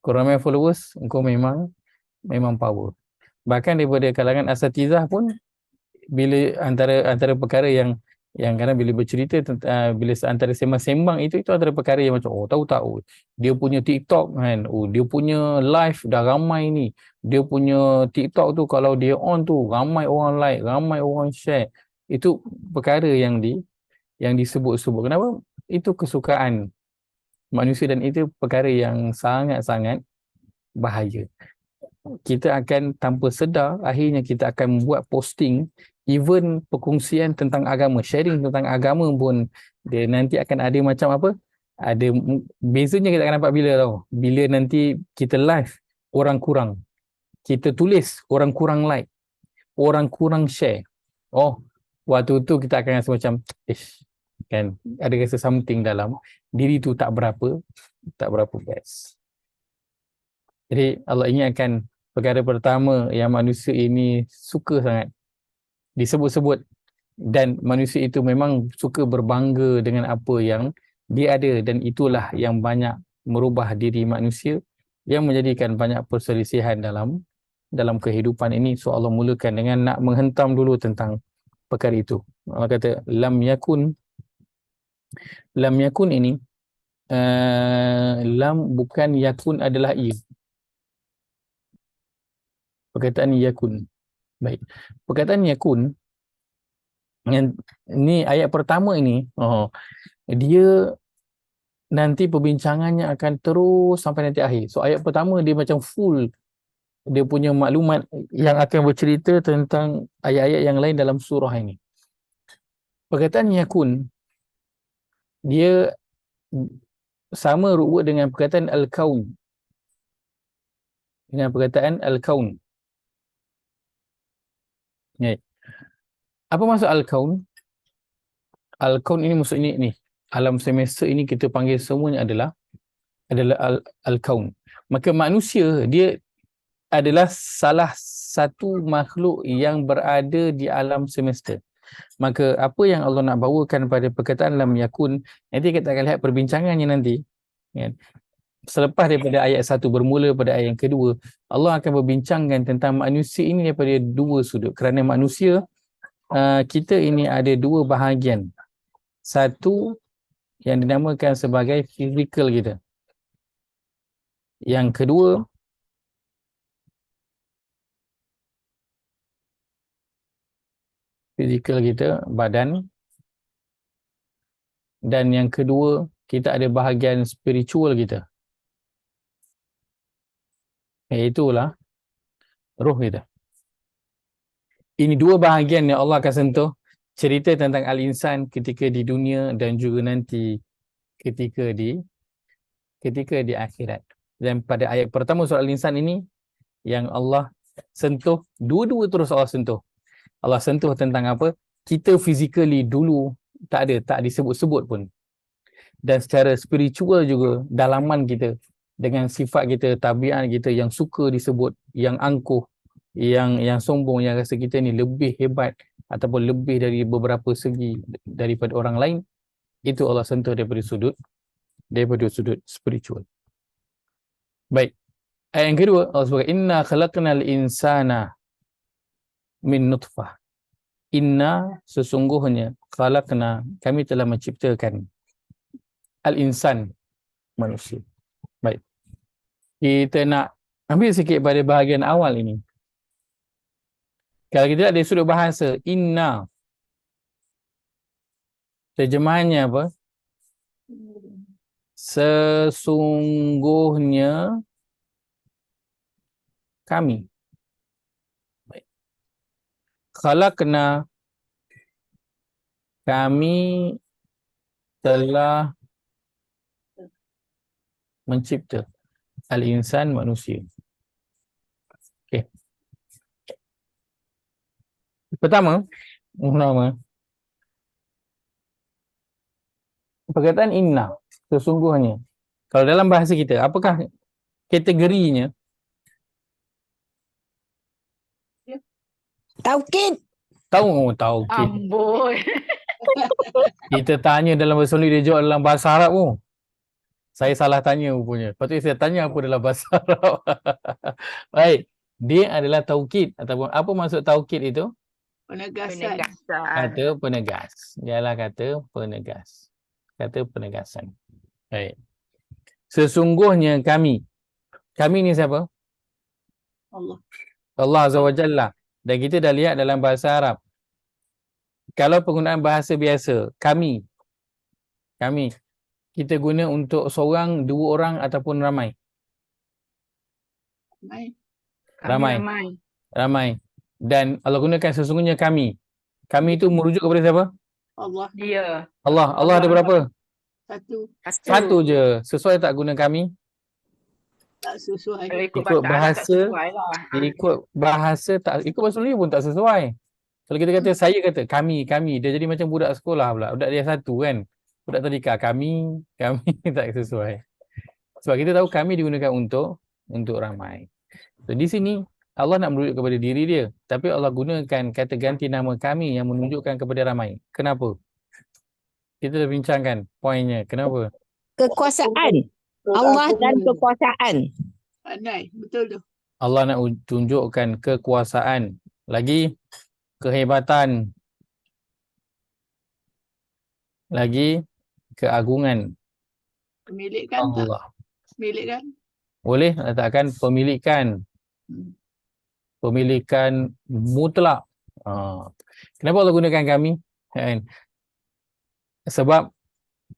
A: Kau ramai followers, engkau memang power. Bahkan daripada kalangan asatizah pun, bila antara perkara yang kadang bila bercerita tentang, bila antara sembang-sembang itu antara perkara yang macam, tahu tak, dia punya TikTok kan, dia punya live dah ramai ni, dia punya TikTok tu kalau dia on tu ramai orang like, ramai orang share. Itu perkara yang disebut-sebut. Kenapa? Itu kesukaan manusia dan itu perkara yang sangat-sangat bahaya. Kita akan tanpa sedar, akhirnya kita akan membuat posting, even perkongsian tentang agama, sharing tentang agama pun, dia nanti akan ada macam apa, ada bezanya. Kita akan nampak bila tau, bila nanti kita live, orang kurang, kita tulis, orang kurang like, orang kurang share. Waktu tu kita akan rasa macam kan, ada rasa something dalam diri tu tak berapa best. Jadi Allah ingatkan perkara pertama yang manusia ini suka sangat disebut-sebut, dan manusia itu memang suka berbangga dengan apa yang dia ada, dan itulah yang banyak merubah diri manusia, yang menjadikan banyak perselisihan dalam kehidupan ini. So Allah mulakan dengan nak menghentam dulu tentang perkara itu. Allah kata lam yakun ini, lam bukan yakun adalah ia. Perkataan yakun. Baik. Perkataan yakun, yang ni ayat pertama ini, dia nanti perbincangannya akan terus sampai nanti akhir. So ayat pertama dia macam full, dia punya maklumat yang akan bercerita tentang ayat-ayat yang lain dalam surah ini. Perkataan yakun, dia sama rupa dengan perkataan al-kaun. Dengan perkataan al-kaun. Apa maksud al-kaun? Al-kaun ini maksudnya ni, alam semesta ini kita panggil semuanya adalah al-kaun. Maka manusia dia adalah salah satu makhluk yang berada di alam semesta. Maka apa yang Allah nak bawakan pada perkataan lam yakun, nanti kita akan lihat perbincangannya nanti. Selepas daripada ayat 1 bermula pada ayat yang kedua, Allah akan berbincangkan tentang manusia ini daripada dua sudut. Kerana manusia, kita ini ada dua bahagian. Satu yang dinamakan sebagai fizikal kita. Yang kedua, fizikal kita, badan. Dan yang kedua, kita ada bahagian spiritual kita. Itulah roh kita. Ini dua bahagian yang Allah akan sentuh. Cerita tentang al-insan ketika di dunia dan juga nanti ketika di akhirat. Dan pada ayat pertama surah al-insan ini yang Allah sentuh, dua-dua terus Allah sentuh. Allah sentuh tentang apa? Kita physically dulu tak disebut-sebut pun. Dan secara spiritual juga, dalaman kita, dengan sifat kita, tabiat kita yang suka disebut, yang angkuh, yang sombong, yang rasa kita ni lebih hebat ataupun lebih dari beberapa segi daripada orang lain, itu Allah sentuh daripada sudut spiritual. Baik. Ayat yang kedua, Allah sebut inna khalaqnal insana min nutfah. Inna, sesungguhnya, khalaqna, kami telah menciptakan al-insan, manusia. Baik. Kita nak ambil sikit pada bahagian awal ini. Kalau kita lihat dari sudut bahasa, inna, terjemahannya apa? Sesungguhnya kami. Baik. Khalaqna, kami telah mencipta al-insan, manusia. Okey. Pertama, perkataan inna, sesungguhnya. Kalau dalam bahasa kita, apakah kategorinya?
F: Taukid.
A: Tahu kita.
E: Amboi.
A: Kita tanya dalam bahasa Melayu, dia jawab dalam bahasa Arab pun. Saya salah tanya rupanya. Patutnya saya tanya apa dalam bahasa Arab. Baik. Dia adalah taukid ataupun apa maksud taukid itu?
B: Penegasan.
A: Kata penegas. Ialah kata penegas. Kata penegasan. Baik. Sesungguhnya kami. Kami ni siapa?
B: Allah.
A: Allah Azza wa Jalla. Dan kita dah lihat dalam bahasa Arab. Kalau penggunaan bahasa biasa, kami. Kami. Kita guna untuk seorang, dua orang ataupun ramai. Ramai. Ramai. Dan Allah gunakan sesungguhnya kami. Kami itu merujuk kepada siapa?
B: Allah.
E: Dia.
A: Allah. Allah ada berapa?
B: Satu.
A: Satu je. Sesuai tak guna kami?
B: Tak sesuai.
E: Kalau ikut
A: Ikut
E: bahasa
A: bahasa,
E: tak sesuai lah.
A: Ikut bahasa tak, ikut bahasa Melayu pun tak sesuai. Kalau kita kata, saya kata kami, dia jadi macam budak sekolah pula. Budak dia satu kan. Budak tadika, kami tak sesuai. Sebab kita tahu kami digunakan untuk ramai. So, di sini Allah nak merujuk kepada diri dia, tapi Allah gunakan kata ganti nama kami yang menunjukkan kepada ramai. Kenapa? Kita dah bincangkan poinnya. Kenapa?
F: Kekuasaan. Allah dan kekuasaan.
B: Pandai. Betul tu.
A: Allah nak tunjukkan kekuasaan. Lagi kehebatan. Lagi keagungan
B: Pemilikan tak?
A: Allah.
B: Pemilikan.
A: Boleh letakkan pemilikan. Pemilikan mutlak. Kenapa Allah gunakan kami? Sebab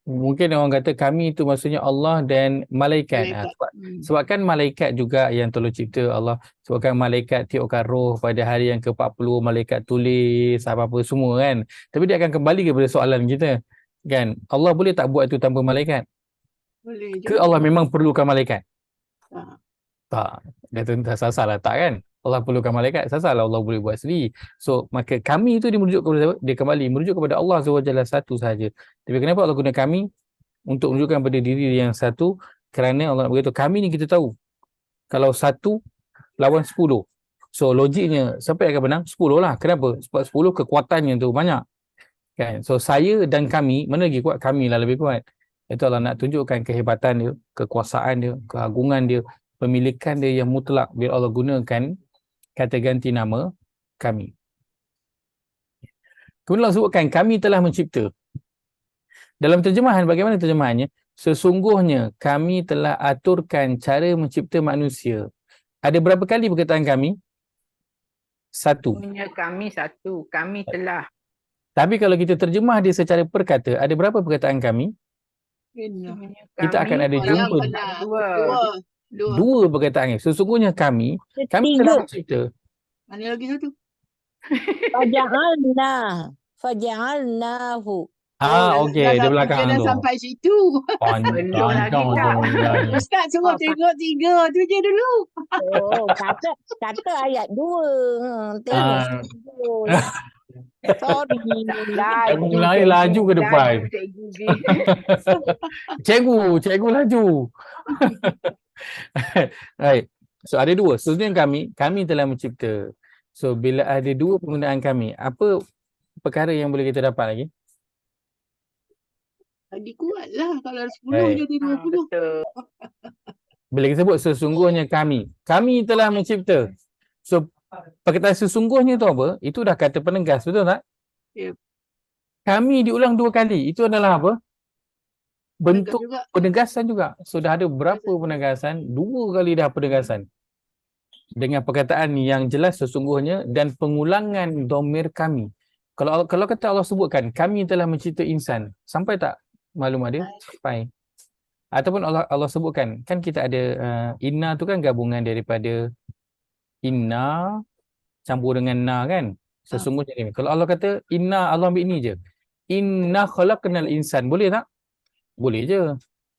A: mungkin orang kata kami itu maksudnya Allah dan malaikat. Sebabkan malaikat juga yang tolong cipta Allah. Sebabkan malaikat tiupkan roh pada hari yang ke-40, malaikat tulis apa-apa semua kan. Tapi dia akan kembali kepada soalan kita. Kan? Allah boleh tak buat itu tanpa malaikat?
B: Boleh
A: Ke
B: juga.
A: Allah memang perlukan malaikat?
B: Tak.
A: Tak. Dia tentu sasar lah tak kan? Allah perlukan malaikat, sasar lah Allah boleh buat sendiri. So, maka kami itu dia merujuk kepada siapa? Dia kembali merujuk kepada Allah SWT satu sahaja. Tapi kenapa Allah guna kami? Untuk menunjukkan pada diri yang satu, kerana Allah nak beritahu, kami ni kita tahu. Kalau 1 lawan 10. So, logiknya, siapa yang akan menang? 10 lah. Kenapa? Sebab 10 kekuatannya tu banyak. Kan? So, saya dan kami, mana lagi kuat? Kami lah lebih kuat. Itu Allah nak tunjukkan kehebatan dia, kekuasaan dia, keagungan dia, pemilikan dia yang mutlak. Bila Allah gunakan kata ganti nama kami. Kemudian Allah sebutkan kami telah mencipta. Dalam terjemahan, bagaimana terjemahannya? Sesungguhnya kami telah aturkan cara mencipta manusia. Ada berapa kali perkataan kami? 1.
E: Punya kami satu. Kami telah.
A: Tapi kalau kita terjemah dia secara perkata, ada berapa perkataan kami?
E: Punya
A: Kita
E: kami
A: akan ada
E: orang
A: jumpa.
E: benar. Dua.
A: Dua perkataan. Sesungguhnya kami telah mencipta.
B: Mana lagi satu?
F: Faja'alnahu.
A: Okey, di belakang
B: Dia dah
A: tu.
B: sampai situ.
E: Belum lagi tak.
B: Ustaz suruh tengok 3 tu je dulu.
F: Oh, kata ayat 2. Tengok. Sorry.
A: Mulai laju ke depan. Cikgu laju. Right. So ada 2. Sesungguhnya kami telah mencipta. So bila ada 2 penggunaan kami, apa perkara yang boleh kita dapat lagi?
B: Lagi kuat lah. Kalau 10
A: Baik.
B: jadi 20.
E: Betul.
A: Bila kita sebut sesungguhnya kami telah mencipta. So perkataan sesungguhnya tu apa? Itu dah kata penegas, betul tak?
B: Ya.
A: Kami diulang 2 kali. Itu adalah apa? Bentuk
B: Juga.
A: penegasan juga. So dah ada berapa penegasan? 2 kali dah penegasan. Dengan perkataan yang jelas sesungguhnya dan pengulangan domir kami. Kalau kata Allah sebutkan kami telah mencipta insan, sampai tak maklum ada? Sampai. Ataupun Allah sebutkan, kan kita ada inna tu kan gabungan daripada inna campur dengan na kan. Sesungguhnya ni. Kalau Allah kata inna, Allah ambil ni je. Inna khalaqnal insan. Boleh tak? Boleh je.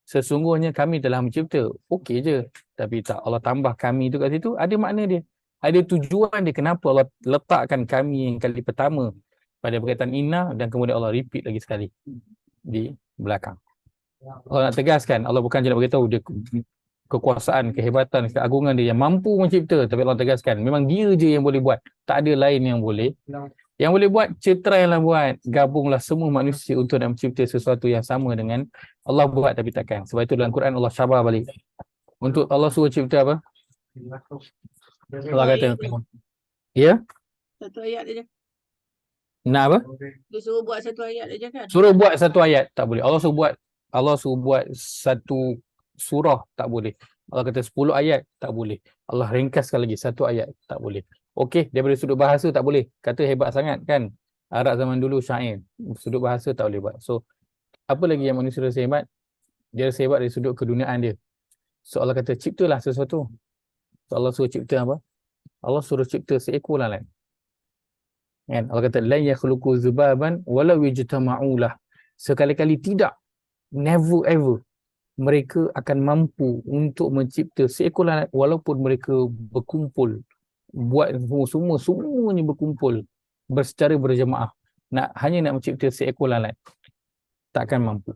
A: Sesungguhnya kami telah mencipta. Okey je. Tapi tak, Allah tambah kami tu kat situ, ada makna dia. Ada tujuan dia kenapa Allah letakkan kami yang kali pertama pada berkaitan inna dan kemudian Allah repeat lagi sekali di belakang. Allah nak tegaskan, Allah bukan je nak beritahu dia kekuasaan, kehebatan, keagungan dia yang mampu mencipta, tapi Allah tegaskan memang dia je yang boleh buat, tak ada lain yang boleh. Yang boleh buat, cetrailah buat, gabunglah semua manusia untuk nak mencipta sesuatu yang sama dengan Allah buat, tapi takkan. Sebab itu dalam Quran Allah syabah balik. Untuk Allah suruh cipta apa? Allah kata, ya?
B: Satu ayat aja.
A: Nak apa?
B: Dia suruh buat satu ayat aja kan?
A: Suruh buat satu ayat, tak boleh. Allah suruh buat satu surah, tak boleh. Allah kata 10 ayat, tak boleh. Allah ringkaskan lagi satu ayat, tak boleh. Okey, daripada sudut bahasa tak boleh. Kata hebat sangat kan. Arab zaman dulu syair. Sudut bahasa tak boleh buat. So, apa lagi yang manusia rasa hebat? Dia rasa hebat dari sudut keduniaan dia. So, Allah kata ciptalah sesuatu. So, Allah suruh cipta apa? Allah suruh cipta seekor lalat. Kan? Allah kata la yakhluqu zubaban walau yajtama'u lah. Sekali-kali tidak, never ever mereka akan mampu untuk mencipta seekor lalat walaupun mereka berkumpul, buat semuanya berkumpul secara berjemaah, hanya nak mencipta seekor lalat, takkan mampu.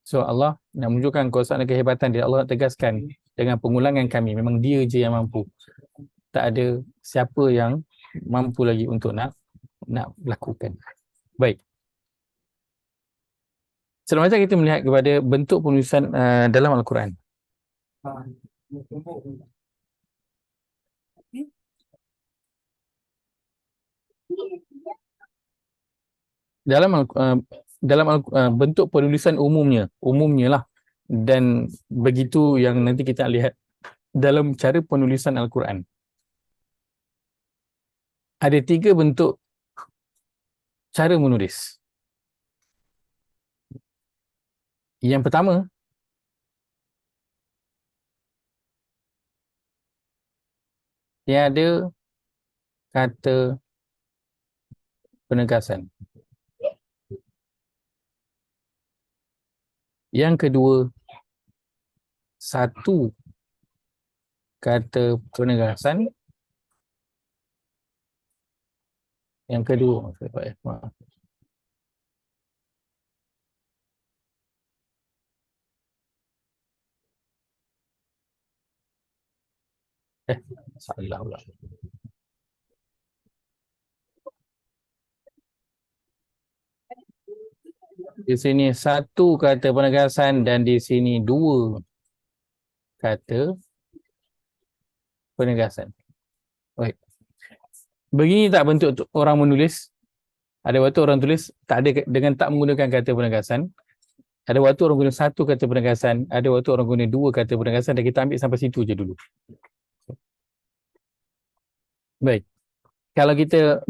A: So Allah nak menunjukkan kuasa dan kehebatan dia. Allah nak tegaskan dengan pengulangan kami, memang dia je yang mampu, tak ada siapa yang mampu lagi untuk nak lakukan. Baik, selanjutnya kita melihat kepada bentuk penulisan dalam Al-Quran. Dalam bentuk penulisan umumnya lah, dan begitu yang nanti kita lihat dalam cara penulisan Al-Quran. Ada 3 bentuk cara menulis. Yang pertama, tiada kata penegasan. Yang kedua, satu kata penegasan. Yang kedua, maaf. Salah pula. Di sini satu kata penegasan dan di sini 2 kata penegasan. Baik. Begini tak bentuk orang menulis? Ada waktu orang tulis tak ada dengan tak menggunakan kata penegasan. Ada waktu orang guna satu kata penegasan, ada waktu orang guna 2 kata penegasan, dan kita ambil sampai situ je dulu. Baik. Kalau kita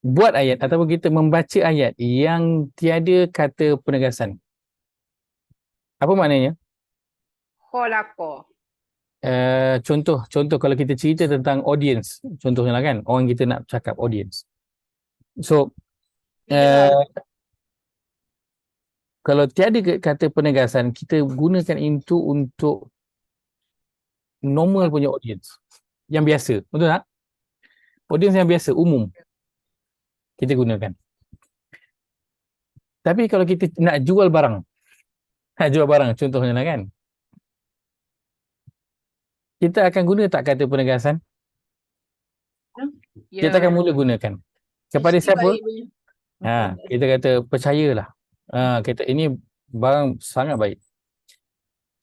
A: buat ayat ataupun kita membaca ayat yang tiada kata penegasan, apa maknanya?
E: Khalaqa.
A: Contoh kalau kita cerita tentang audience, contohnya lah kan, orang kita nak cakap audience. So kalau tiada kata penegasan, kita gunakan itu untuk normal punya audience yang biasa, betul tak? Audience yang biasa, umum, kita gunakan. Tapi kalau kita nak jual barang, contohnya lah kan, kita akan guna tak kata penegasan?
E: Ya.
A: Kita akan mula gunakan. Kepada siapa? Kita kata percayalah. Kita ini barang sangat baik.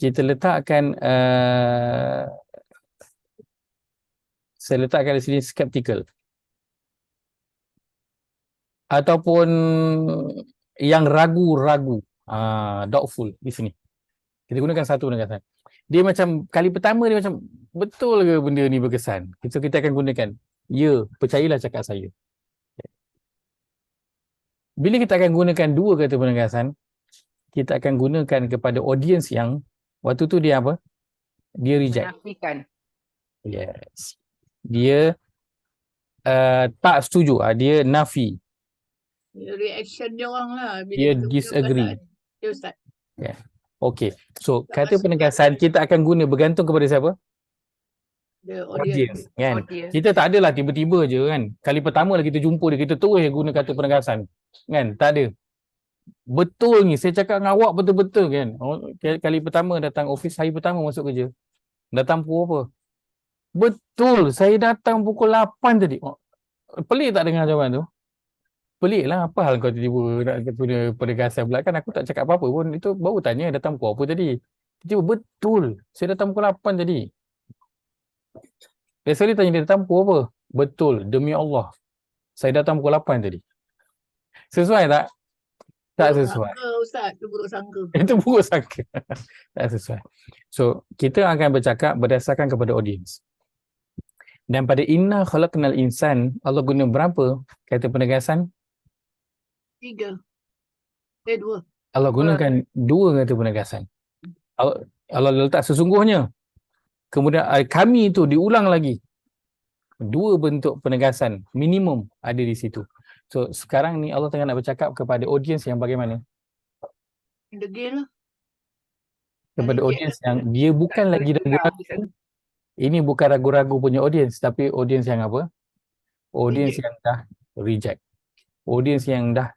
A: Kita letakkan saya letakkan di sini skeptical. Ataupun yang ragu-ragu, doubtful di sini. Kita gunakan satu penegasan. Dia macam kali pertama dia macam betul ke benda ni berkesan. Kita akan gunakan ya, percayalah cakap saya. Bila kita akan gunakan 2 kata penegasan, kita akan gunakan kepada audience yang waktu tu dia apa? Dia reject.
E: Menafikan.
A: Yes. Dia tak setuju. Dia nafi.
B: Reaction dia orang lah. Bila
A: Dia
B: kita punya
A: disagree.
B: perkataan. Ya Ustaz.
A: Okey. So,
B: Tak
A: kata
B: masuk
A: penegasan kita akan guna bergantung kepada siapa?
B: The
A: Audience.
B: audience.
A: Kan?
E: Audience.
A: Kita tak adalah tiba-tiba je kan. Kali pertama lah kita jumpa dia, kita terus guna kata penegasan. Kan? Tak ada. Betul ni, saya cakap dengan awak betul-betul kan. Kali pertama datang office, hari pertama masuk kerja. Datang pukul apa? Betul, saya datang pukul 8 tadi. Pelik tak dengar jawapan tu? Pelik lah, apa hal kau tiba-tiba nak guna penegasan pula kan? Aku tak cakap apa-apa pun. Itu baru tanya datang pukul apa tadi. Tiba betul, saya datang pukul 8 tadi. Dia tanya dia datang pukul apa? Betul, demi Allah. Saya datang pukul 8 tadi. Sesuai tak? Tak
B: Buruk
A: sesuai.
B: sangka Ustaz. Itu buruk sangka.
A: Itu buruk sangka. Tak sesuai. So, kita akan bercakap berdasarkan kepada audience. Dan pada inna khalaqnal insan, Allah guna berapa kata penegasan?
B: 3. 2.
A: Allah gunakan 2 kata penegasan. Allah letak sesungguhnya. Kemudian kami itu diulang lagi. 2 bentuk penegasan minimum ada di situ. So, sekarang ni Allah tengah nak bercakap kepada audience yang bagaimana?
B: Degil lah.
A: Kepada
B: Reject.
A: audience yang dia bukan lagi ragu-ragu. Ini bukan ragu-ragu punya audience, tapi audience yang apa? Audience yang dah reject. Audience yang dah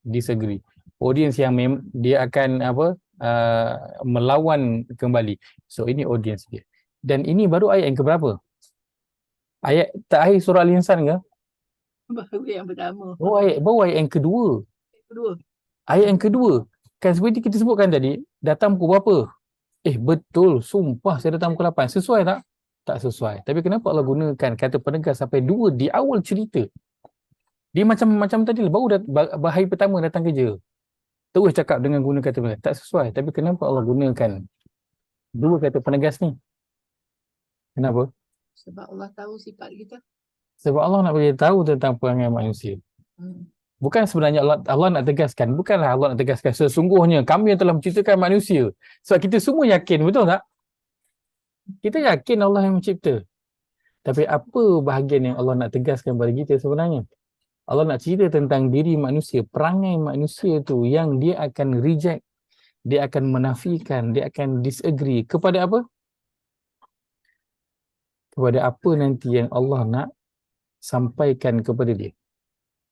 A: disagree. Audience yang dia akan apa? Melawan kembali. So ini audience dia. Dan ini baru ayat yang keberapa? Ayat terakhir surah Al-Insan ke?
B: Baru yang pertama.
A: Baru ayat yang kedua.
B: Kedua.
A: Ayat yang kedua. Kan seperti kita sebutkan tadi, datang pukul berapa? Betul, sumpah saya datang pukul 8. Sesuai tak? Tak sesuai. Tapi kenapa Allah gunakan kata penegas sampai 2 di awal cerita? Dia macam tadi lah, baru hari pertama datang kerja. Terus cakap dengan guna kata penegas. Tak sesuai. Tapi kenapa Allah gunakan 2 kata penegas ni? Kenapa?
B: Sebab Allah tahu sifat kita.
A: Sebab Allah nak bagi tahu tentang perangai manusia. Bukan sebenarnya Allah nak tegaskan. Bukanlah Allah nak tegaskan sesungguhnya kami yang telah menciptakan manusia. Sebab kita semua yakin, betul tak? Kita yakin Allah yang mencipta. Tapi apa bahagian yang Allah nak tegaskan pada kita sebenarnya? Allah nak cerita tentang diri manusia, perangai manusia tu yang dia akan reject, dia akan menafikan, dia akan disagree. Kepada apa? Kepada apa nanti yang Allah nak sampaikan kepada dia.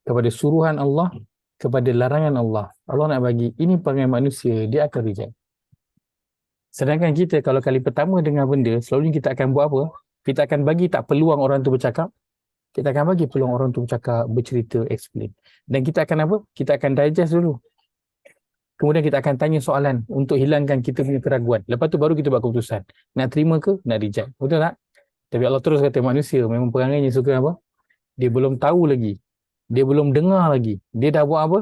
A: Kepada suruhan Allah, kepada larangan Allah. Allah nak bagi, ini perangai manusia, dia akan reject. Sedangkan kita kalau kali pertama dengar benda, selalunya kita akan buat apa? Kita akan bagi tak peluang orang tu bercakap. Kita akan bagi peluang orang tu bercakap, bercerita, explain. Dan kita akan apa? Kita akan digest dulu. Kemudian kita akan tanya soalan untuk hilangkan kita punya keraguan. Lepas tu baru kita buat keputusan. Nak terima ke? Nak reject. Betul tak? Tapi Allah terus kata manusia memang perangainya suka apa? Dia belum tahu lagi. Dia belum dengar lagi. Dia dah buat apa?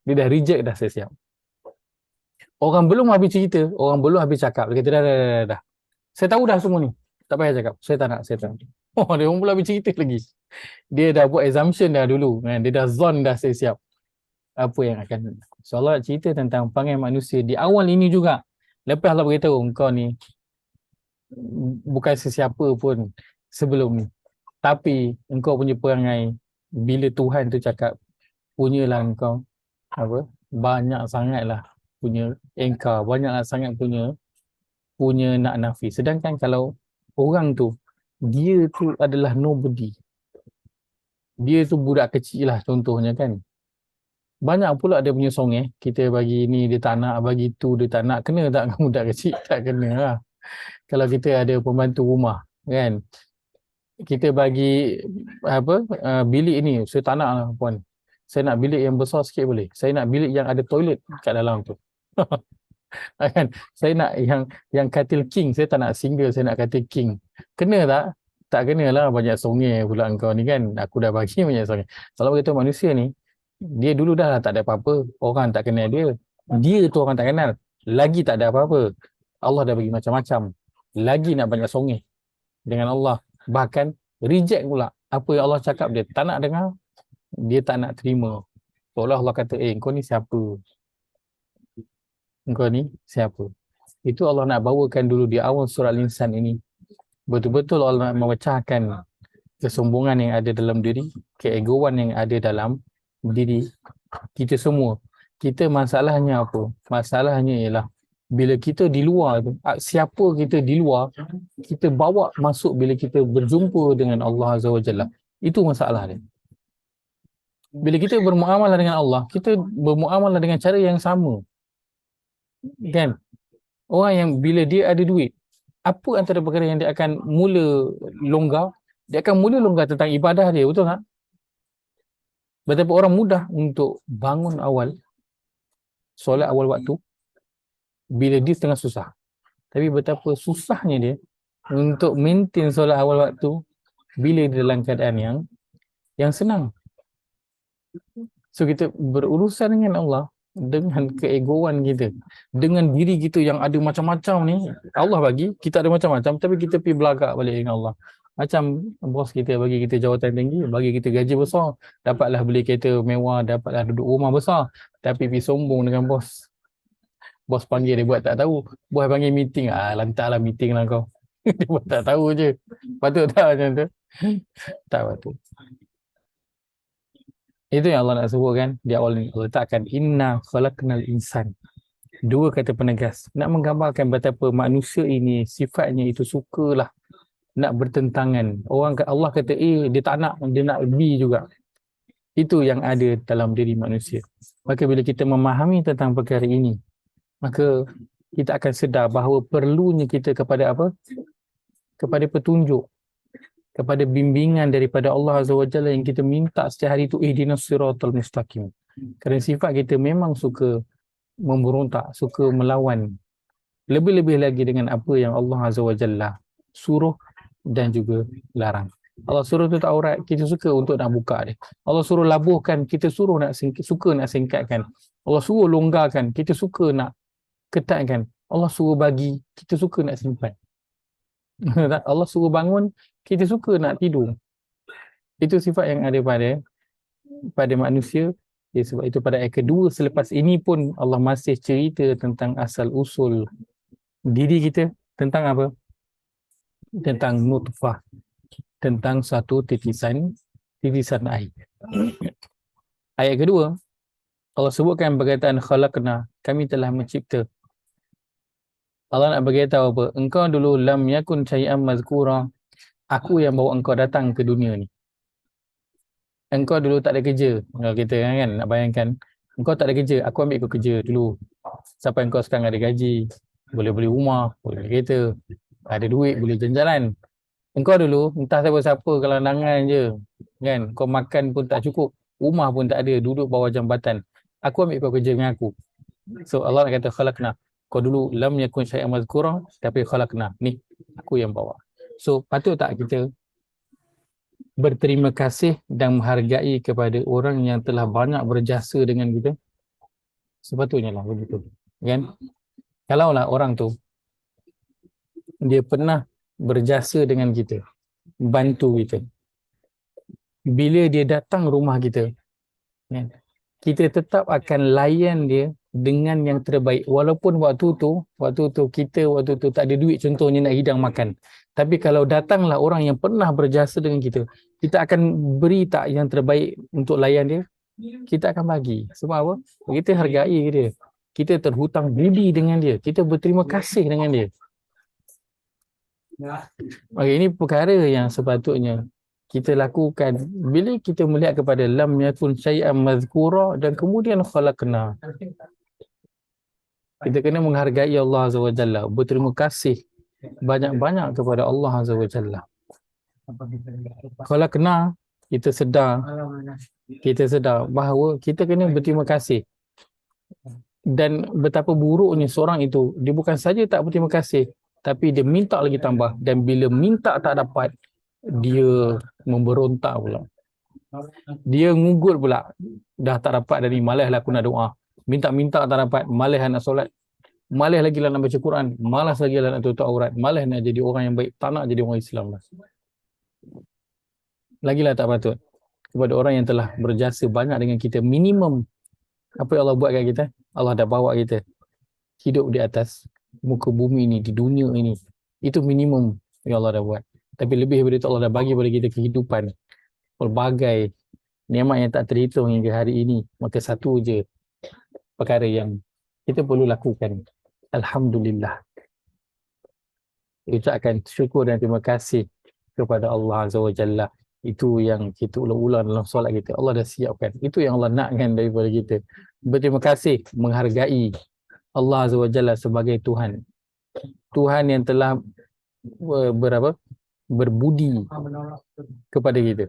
A: Dia dah reject dah siap. Orang belum habis cerita, orang belum habis cakap. Dia kata dah. Saya tahu dah semua ni. Tak payah cakap. Saya tak nak. Dia orang belum habis cerita lagi. Dia dah buat assumption dah dulu. Kan? Dia dah zone dah siap. Apa yang akan. So Allah cerita tentang perangai manusia di awal ini juga. Lepas Allah beritahu engkau ni bukan sesiapa pun sebelum ni. Tapi engkau punya perangai bila Tuhan tu cakap punyalah engkau apa? Banyak sangatlah punya engkau, banyak sangat punya nak nafi. Sedangkan kalau orang tu dia tu adalah nobody. Dia tu budak kecil lah contohnya kan. Banyak pula dia punya song kita bagi ni dia tak nak, bagi tu dia tak nak. Kena tak dengan budak kecil? Tak kena lah. Kalau kita ada pembantu rumah kan, kita bagi apa bilik ni, saya tak nak lah puan. Saya nak bilik yang besar sikit boleh. Saya nak bilik yang ada toilet kat dalam tu. Kan? Saya nak yang katil king, saya tak nak single, saya nak katil king. Kena tak? Tak kena lah, banyak songeh pula engkau ni kan. Aku dah bagi banyak songeh. Kalau begitu manusia ni, dia dulu dah tak ada apa-apa. Orang tak kenal dia. Dia tu orang tak kenal. Lagi tak ada apa-apa. Allah dah bagi macam-macam. Lagi nak banyak songeh dengan Allah. Bahkan reject pula. Apa yang Allah cakap dia tak nak dengar. Dia tak nak terima. Seolah Allah kata, kau ni siapa? engkau ni siapa? Itu Allah nak bawakan dulu di awal surah Al-Insan ini. Betul-betul Allah nak memecahkan kesombongan yang ada dalam diri, keegoan yang ada dalam diri kita semua. Kita masalahnya apa? Masalahnya ialah bila kita di luar tu, siapa kita di luar, kita bawa masuk bila kita berjumpa dengan Allah Azza wa Jalla. Itu masalah dia. Bila kita bermuamalah dengan Allah, kita bermuamalah dengan cara yang sama. Kan? Orang yang bila dia ada duit, apa antara perkara yang dia akan mula longgar? Dia akan mula longgar tentang ibadah dia, betul tak? Betapa orang mudah untuk bangun awal, solat awal waktu, bila dia tengah susah. Tapi betapa susahnya dia untuk maintain solat awal waktu bila dia dalam keadaan yang senang. So kita berurusan dengan Allah dengan keegoan kita, dengan diri kita yang ada macam-macam ni. Allah bagi, kita ada macam-macam, tapi kita pergi belagak balik dengan Allah. Macam bos kita bagi kita jawatan tinggi, bagi kita gaji besar, dapatlah beli kereta mewah, dapatlah duduk rumah besar, tapi pergi sombong dengan bos. Bos panggil dia buat tak tahu, bos panggil meeting, lantaklah meeting lah kau. Dia buat tak tahu je. Patut tak macam tu? Tak patut. Itu yang Allah nak sebutkan di awal ni. Allah letakkan inna khalaqnal insan. Dua kata penegas. Nak menggambarkan betapa manusia ini sifatnya itu sukalah nak bertentangan. Allah kata A, dia tak nak, dia nak B juga. Itu yang ada dalam diri manusia. Maka bila kita memahami tentang perkara ini, maka kita akan sedar bahawa perlunya kita kepada apa? Kepada petunjuk, kepada bimbingan daripada Allah Azza wa Jalla yang kita minta setiap hari itu, ihdinas siratal mustaqim. Kerana sifat kita memang suka memberontak, suka melawan. Lebih-lebih lagi dengan apa yang Allah Azza wa Jalla suruh dan juga larang. Allah suruh tutup aurat, kita suka untuk nak buka dia. Allah suruh labuhkan, kita suruh suka nak singkatkan. Allah suruh longgarkan, kita suka nak ketatkan. Allah suruh bagi, kita suka nak simpan. Allah suruh bangun, kita suka nak tidur. Itu sifat yang ada pada manusia. Sebab itu pada ayat kedua selepas ini pun Allah masih cerita tentang asal usul diri kita. Tentang apa? Tentang nutfah, tentang satu titisan air. Ayat kedua Allah sebutkan perkataan khalaqna, kami telah mencipta. Allah nak beritahu apa? Engkau dulu lam yakun syai'an mazkura. Aku yang bawa engkau datang ke dunia ni. Engkau dulu tak ada kerja. Kalau kita kan nak bayangkan, engkau tak ada kerja, aku ambil kau kerja dulu. Sampai engkau sekarang ada gaji, boleh beli rumah, boleh beli kereta, ada duit, boleh jalan-jalan. Engkau dulu entah siapa-siapa kelandangan je. Kan? Kau makan pun tak cukup, rumah pun tak ada, duduk bawah jambatan. Aku ambil kau kerja dengan aku. So Allah nak kata khalaqna. Kau dulu lam yakun syai'an mazkura, tapi khalaqna. Ni aku yang bawa. So patut tak kita berterima kasih dan menghargai kepada orang yang telah banyak berjasa dengan kita? Sepatutnya lah begitu. Kan? Kalaulah orang tu dia pernah berjasa dengan kita, bantu kita, bila dia datang rumah kita, kan, kita tetap akan layan dia dengan yang terbaik. Walaupun waktu tu kita tak ada duit contohnya nak hidang makan. Tapi kalau datanglah orang yang pernah berjasa dengan kita, kita akan beri tak yang terbaik untuk layan dia? Kita akan bagi. Sebab apa? Kita hargai dia. Kita terhutang budi dengan dia. Kita berterima kasih dengan dia. Okay, ini perkara yang sepatutnya kita lakukan bila kita melihat kepada lam yakun syai'an mazkura dan kemudian khalaqna. Kita kena menghargai Allah Azza wa Jalla, berterima kasih banyak-banyak kepada Allah Azza wa Jalla. Khalaqna, kita sedar bahawa kita kena berterima kasih. Dan betapa buruknya seorang itu, dia bukan saja tak berterima kasih, tapi dia minta lagi tambah. Dan bila minta tak dapat, dia memberontak pula. Dia ngugut pula. Dah tak dapat dari malaslah aku nak doa. Minta-minta tak dapat, malas nak solat. Malas lagi lah nak baca Quran. Malas lagi lah nak tutup aurat. Malas nak jadi orang yang baik. Tak nak jadi orang Islam lah. Lagilah tak patut. Kepada orang yang telah berjasa banyak dengan kita. Minimum apa yang Allah buat kat kita, Allah dah bawa kita. hidup di atas muka bumi ini, di dunia ini. Itu minimum yang Allah dah buat. Tapi lebih daripada itu Allah dah bagi kepada kita kehidupan, pelbagai nikmat yang tak terhitung hingga hari ini. Maka satu je perkara yang kita perlu lakukan. Alhamdulillah. Ucapkan syukur dan terima kasih kepada Allah Azza wa Jalla. Itu yang kita ulang-ulang dalam solat kita. Allah dah siapkan. Itu yang Allah nakkan daripada kita. Berterima kasih, menghargai Allah Azza wa Jalla sebagai Tuhan. Tuhan yang telah berbudi kepada kita.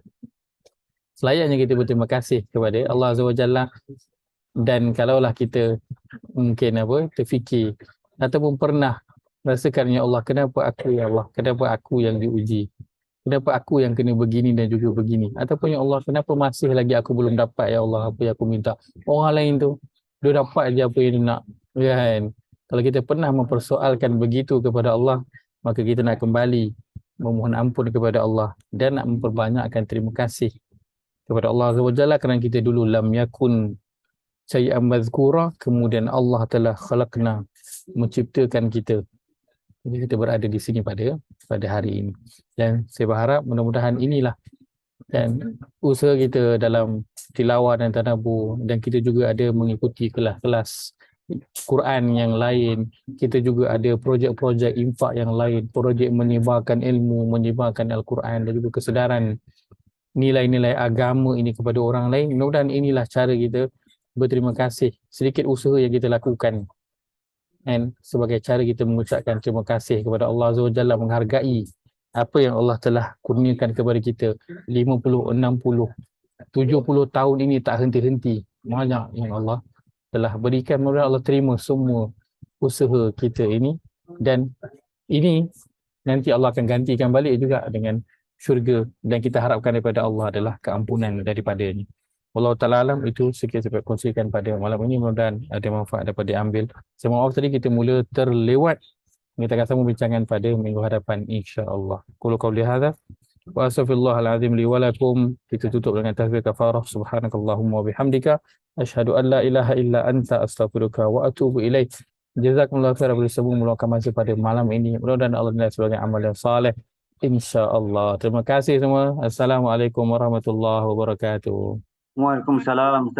A: Selayaknya kita berterima kasih kepada Allah Azza wa Jalla. Dan kalaulah kita mungkin terfikir ataupun pernah rasakan, ya Allah, kenapa aku, ya Allah, kenapa aku yang diuji, kenapa aku yang kena begini dan juga begini, ataupun ya Allah, kenapa masih lagi aku belum dapat, ya Allah, apa yang aku minta. Orang lain tu dia dapat je apa yang dia nak, kan? Kalau kita pernah mempersoalkan begitu kepada Allah, maka kita nak kembali memohon ampun kepada Allah dan nak memperbanyakkan terima kasih kepada Allah Azza wa Jalla, kerana kita dulu lam yakun syai'an mazkura, kemudian Allah telah khalaqna, menciptakan kita. Jadi kita berada di sini pada hari ini. Dan saya berharap mudah-mudahan inilah dan usaha kita dalam tilawah dan tadabbur, dan kita juga ada mengikuti kelas-kelas Quran yang lain. Kita juga ada projek-projek infak yang lain, projek menyebarkan ilmu, menyebarkan Al-Quran dan juga kesedaran nilai-nilai agama ini kepada orang lain. Mudah-mudahan inilah cara kita berterima kasih, sedikit usaha yang kita lakukan, dan sebagai cara kita mengucapkan terima kasih kepada Allah Azza wa Jalla, menghargai apa yang Allah telah kurniakan kepada kita 50, 60, 70 tahun ini tak henti-henti. Banyak yang Allah telah berikan. Mudah-mudahan Allah terima semua usaha kita ini, dan ini nanti Allah akan gantikan balik juga dengan syurga, dan kita harapkan daripada Allah adalah keampunan daripadanya. Allah Ta'ala alam. Itu sikit saya kongsikan pada malam ini, mudah-mudahan ada manfaat dapat diambil. Saya maaf tadi kita mula terlewat, kita akan sambung bincangan pada minggu hadapan insya-Allah. Qul qawli hadza wa astaghfirullahalazim li wa lakum. Kita tutup dengan takbir kafarah. Subhanakallahumma wa bihamdika asyhadu an la ilaha illa anta astaghfiruka wa atubu ilaik. Jazakumullahu khairan atas semua meluangkan masa pada malam ini. Mudah-mudahan Allah nilai sebagai amal yang saleh insya-Allah. Terima kasih semua. Assalamualaikum warahmatullahi wabarakatuh.
C: Waalaikumsalam.